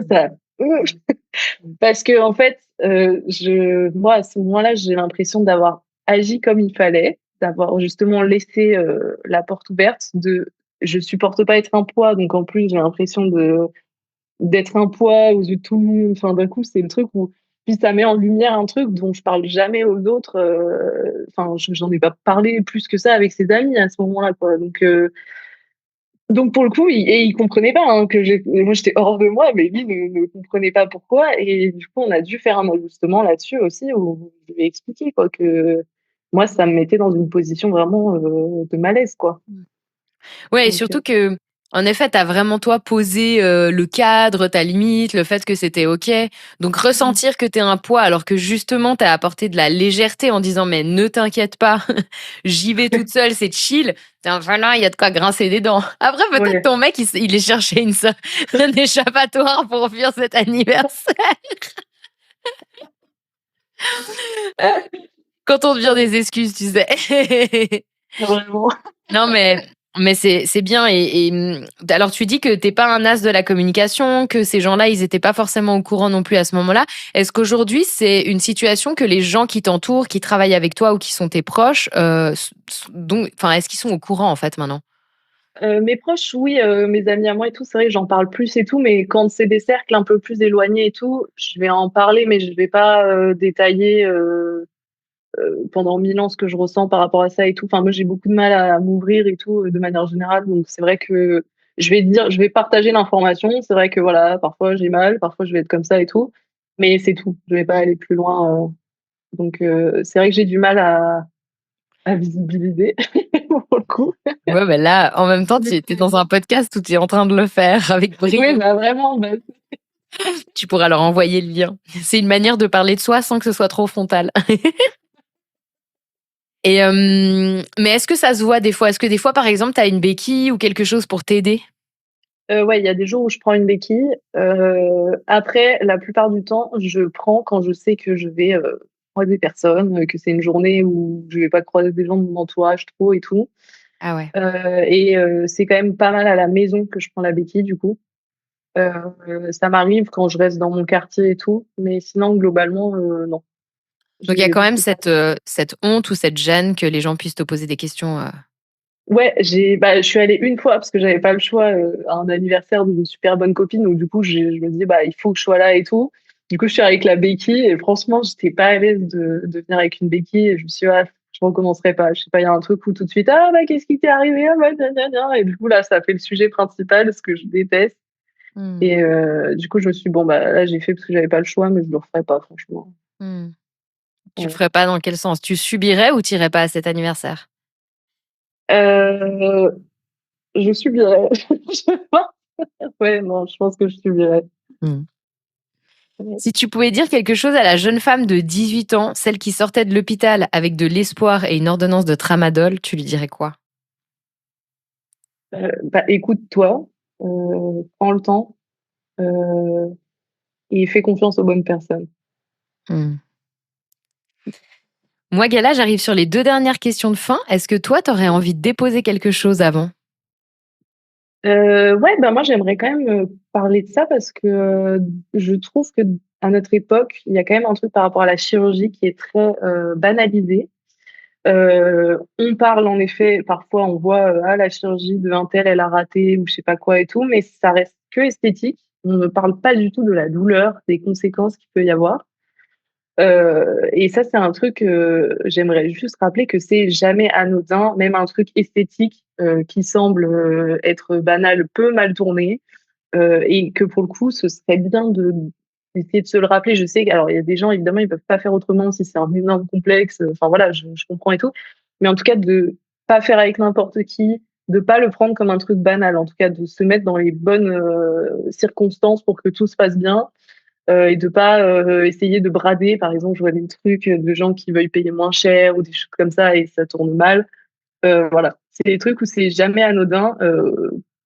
parce qu'en fait, moi, à ce moment-là, j'ai l'impression d'avoir agi comme il fallait, d'avoir justement laissé, la porte ouverte, je supporte pas être un poids, donc en plus, j'ai l'impression d'être un poids aux yeux de tout le monde. Enfin, d'un coup, c'est le truc où puis ça met en lumière un truc dont je parle jamais aux autres, enfin, j'en ai pas parlé plus que ça avec ses amis à ce moment-là, quoi. Donc pour le coup, il comprenait pas, hein, moi j'étais hors de moi, mais lui ne comprenait pas pourquoi. Et du coup, on a dû faire un ajustement là-dessus aussi, où je lui ai expliqué, quoi, que moi, ça me mettait dans une position vraiment, de malaise, quoi. Ouais, et Donc surtout que, en effet, tu as vraiment toi posé, le cadre, ta limite, le fait que c'était OK. Donc mmh. ressentir que tu es un poids alors que justement tu as apporté de la légèreté en disant: «Mais ne t'inquiète pas, j'y vais toute seule, c'est chill». Tu es voilà, il y a de quoi grincer des dents. Après peut-être Ouais. ton mec il est cherché un échappatoire pour fuir cet anniversaire. Quand on devient des excuses, tu sais. Vraiment. Non, mais c'est bien alors tu dis que tu es pas un as de la communication, que ces gens-là, ils étaient pas forcément au courant non plus à ce moment-là. Est-ce qu'aujourd'hui, c'est une situation que les gens qui t'entourent, qui travaillent avec toi ou qui sont tes proches, donc enfin, est-ce qu'ils sont au courant, en fait, maintenant? Mes proches, oui, mes amis à moi et tout, c'est vrai que j'en parle plus et tout, mais quand c'est des cercles un peu plus éloignés et tout, je vais en parler, mais je vais pas, détailler, pendant 1000 ans ce que je ressens par rapport à ça et tout. Enfin, moi, j'ai beaucoup de mal à m'ouvrir et tout, de manière générale, donc c'est vrai que je vais partager l'information. C'est vrai que, voilà, parfois j'ai mal, parfois je vais être comme ça et tout, mais c'est tout. Je vais pas aller plus loin, donc c'est vrai que j'ai du mal à visibiliser pour le coup. Ouais, bah, là, en même temps, tu es dans un podcast où tu es en train de le faire avec Oui, brio. bah, vraiment, bah, Tu pourras leur envoyer le lien. C'est une manière de parler de soi sans que ce soit trop frontal. Mais est-ce que ça se voit des fois? Est-ce que des fois, par exemple, tu as une béquille ou quelque chose pour t'aider? ouais, il y a des jours où je prends une béquille. Après, la plupart du temps, je prends quand je sais que je vais, croiser personne, que c'est une journée où je vais pas croiser des gens de mon entourage trop et tout. Ah ouais. Et c'est quand même pas mal à la maison que je prends la béquille, du coup. Ça m'arrive quand je reste dans mon quartier et tout, mais sinon globalement, non. Donc il y a J'ai quand même beaucoup de cette honte ou cette gêne que les gens puissent te poser des questions, Ouais, je suis allée une fois parce que j'avais pas le choix, à un anniversaire d'une super bonne copine, donc du coup, je me dis: «Bah, il faut que je sois là et tout». Du coup, je suis avec la béquille et franchement, j'étais pas à l'aise de venir avec une béquille et je me suis dit: «Ah, je recommencerai pas». Je sais pas, il y a un truc où tout de suite: «Ah bah, qu'est-ce qui t'est arrivé? Ah bah, gna gna gna». Et du coup, là, ça a fait le sujet principal, ce que je déteste. Mmh. Et du coup, je me suis dit: «Bon, bah, là, j'ai fait parce que j'avais pas le choix, mais je le referai pas franchement». Mmh. Tu le Ouais. ferais pas dans quel sens? Tu subirais ou tu irais pas à cet anniversaire? Heu, je subirais. Je pense. Ouais, non, je pense que je subirais. Mmh. Ouais. Si tu pouvais dire quelque chose à la jeune femme de 18 ans, celle qui sortait de l'hôpital avec de l'espoir et une ordonnance de tramadol, tu lui dirais quoi? Bah, écoute-toi, prends le temps, heu et fais confiance aux bonnes personnes. Mmh. Moi, Gala, j'arrive sur les 2 dernières questions de fin. Est-ce que toi, tu aurais envie de déposer quelque chose avant? Ouais, bah, moi, j'aimerais quand même, parler de ça parce que, je trouve qu'à notre époque, il y a quand même un truc par rapport à la chirurgie qui est très, banalisé. On parle en effet, parfois on voit, ah la chirurgie de untel elle a raté ou je sais pas quoi et tout, mais ça reste que esthétique. On ne parle pas du tout de la douleur, des conséquences qu'il peut y avoir. Et ça, c'est un truc, j'aimerais juste rappeler que c'est jamais anodin, même un truc esthétique, qui semble, être banal peut mal tourner, et que pour le coup, ce serait bien d'essayer de se le rappeler. Je sais qu'alors il y a des gens évidemment, ils peuvent pas faire autrement si c'est un énorme complexe, enfin voilà, je comprends et tout. Mais en tout cas de pas faire avec n'importe qui, de pas le prendre comme un truc banal, en tout cas de se mettre dans les bonnes, circonstances pour que tout se passe bien. Et de pas essayer de brader. Par exemple, je vois des trucs de gens qui veulent payer moins cher ou des choses comme ça et ça tourne mal. Voilà, c'est des trucs où c'est jamais anodin,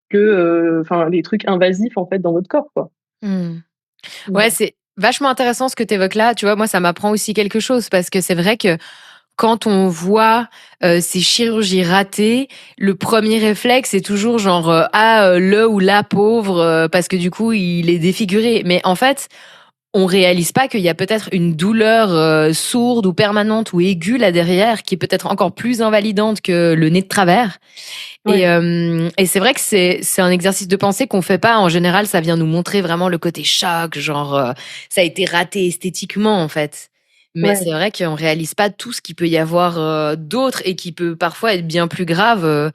que, enfin, les trucs invasifs en fait dans votre corps, quoi. Mmh. Ouais, Voilà. c'est vachement intéressant ce que tu évoques là. Tu vois, moi, ça m'apprend aussi quelque chose parce que c'est vrai que quand on voit, ces chirurgies ratées, le premier réflexe, c'est toujours genre, «Ah, le ou la pauvre, parce que du coup, il est défiguré». Mais en fait, on réalise pas qu'il y a peut-être une douleur, sourde ou permanente ou aiguë là derrière qui est peut-être encore plus invalidante que le nez de travers Ouais. et c'est vrai que c'est un exercice de pensée qu'on fait pas. En général, ça vient nous montrer vraiment le côté choc, genre, ça a été raté esthétiquement, en fait. Mais Ouais. c'est vrai qu'on réalise pas tout ce qu'il peut y avoir, d'autre et qui peut parfois être bien plus grave,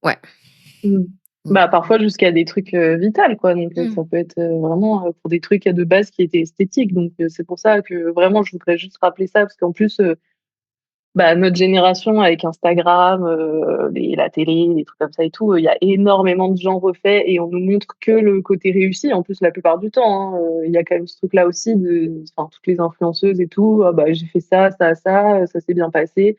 ouais. Mmh. Mmh. Bah, parfois jusqu'à des trucs, vitals, quoi, donc Mmh. ça peut être, vraiment, pour des trucs de base qui étaient esthétiques, donc c'est pour ça que vraiment je voudrais juste rappeler ça parce qu'en plus, bah, notre génération avec Instagram, la télé, les trucs comme ça et tout, il y a énormément de gens refaits et on nous montre que le côté réussi. En plus, la plupart du temps, hein, il y a quand même ce truc-là aussi de enfin, toutes les influenceuses et tout: «Ah bah, j'ai fait ça, ça, ça s'est bien passé».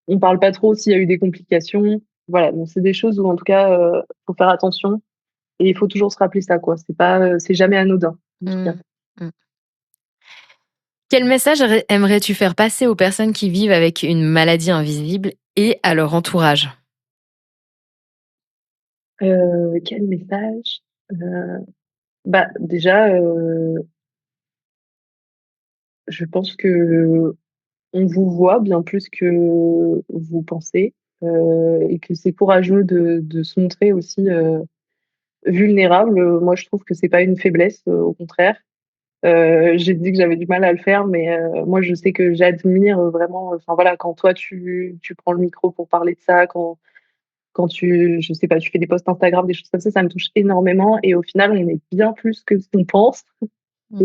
On parle pas trop s'il y a eu des complications. Voilà, donc c'est des choses où en tout cas, faut faire attention et il faut toujours se rappeler ça, quoi. C'est pas, c'est jamais anodin, en tout cas. Mmh. Mmh. Quel message aimerais-tu faire passer aux personnes qui vivent avec une maladie invisible et à leur entourage? Quel message? Bah, déjà, je pense que on vous voit bien plus que vous pensez, et que c'est courageux de se montrer aussi, vulnérable. Moi, je trouve que c'est pas une faiblesse, au contraire. J'ai dit que j'avais du mal à le faire, mais moi, je sais que j'admire, vraiment, enfin, voilà, quand toi, tu prends le micro pour parler de ça, quand tu je sais pas, tu fais des posts Instagram, des choses comme ça me touche énormément et au final, on est bien plus que ce qu'on pense Mmh.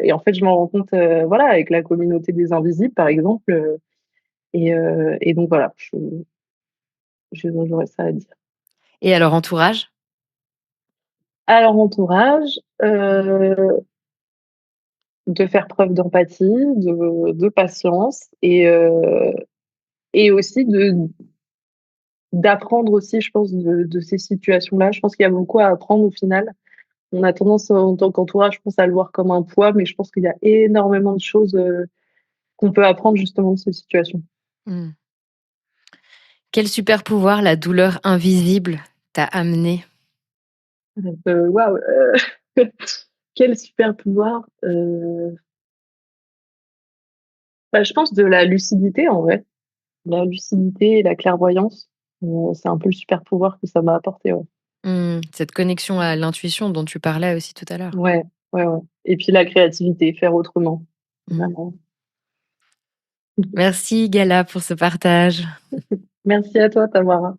et en fait, je m'en rends compte, voilà, avec la communauté des invisibles, par exemple, et donc voilà, j'aurais ça à dire. Et à leur entourage? À leur entourage, de faire preuve d'empathie, de patience et aussi d'apprendre aussi, je pense, de ces situations-là. Je pense qu'il y a beaucoup à apprendre au final. On a tendance en tant qu'entourage, je pense, à le voir comme un poids, mais je pense qu'il y a énormément de choses, qu'on peut apprendre justement de ces situations. Mmh. Quel super pouvoir la douleur invisible t'a amené? Waouh, quel super pouvoir, bah, je pense de la lucidité en vrai. La lucidité et la clairvoyance, c'est un peu le super pouvoir que ça m'a apporté, ouais. Mmh, cette connexion à l'intuition dont tu parlais aussi tout à l'heure. Ouais, ouais, ouais et puis la créativité, faire autrement, Mmh. vraiment. Merci Gala pour ce partage. Merci à toi, Tamara.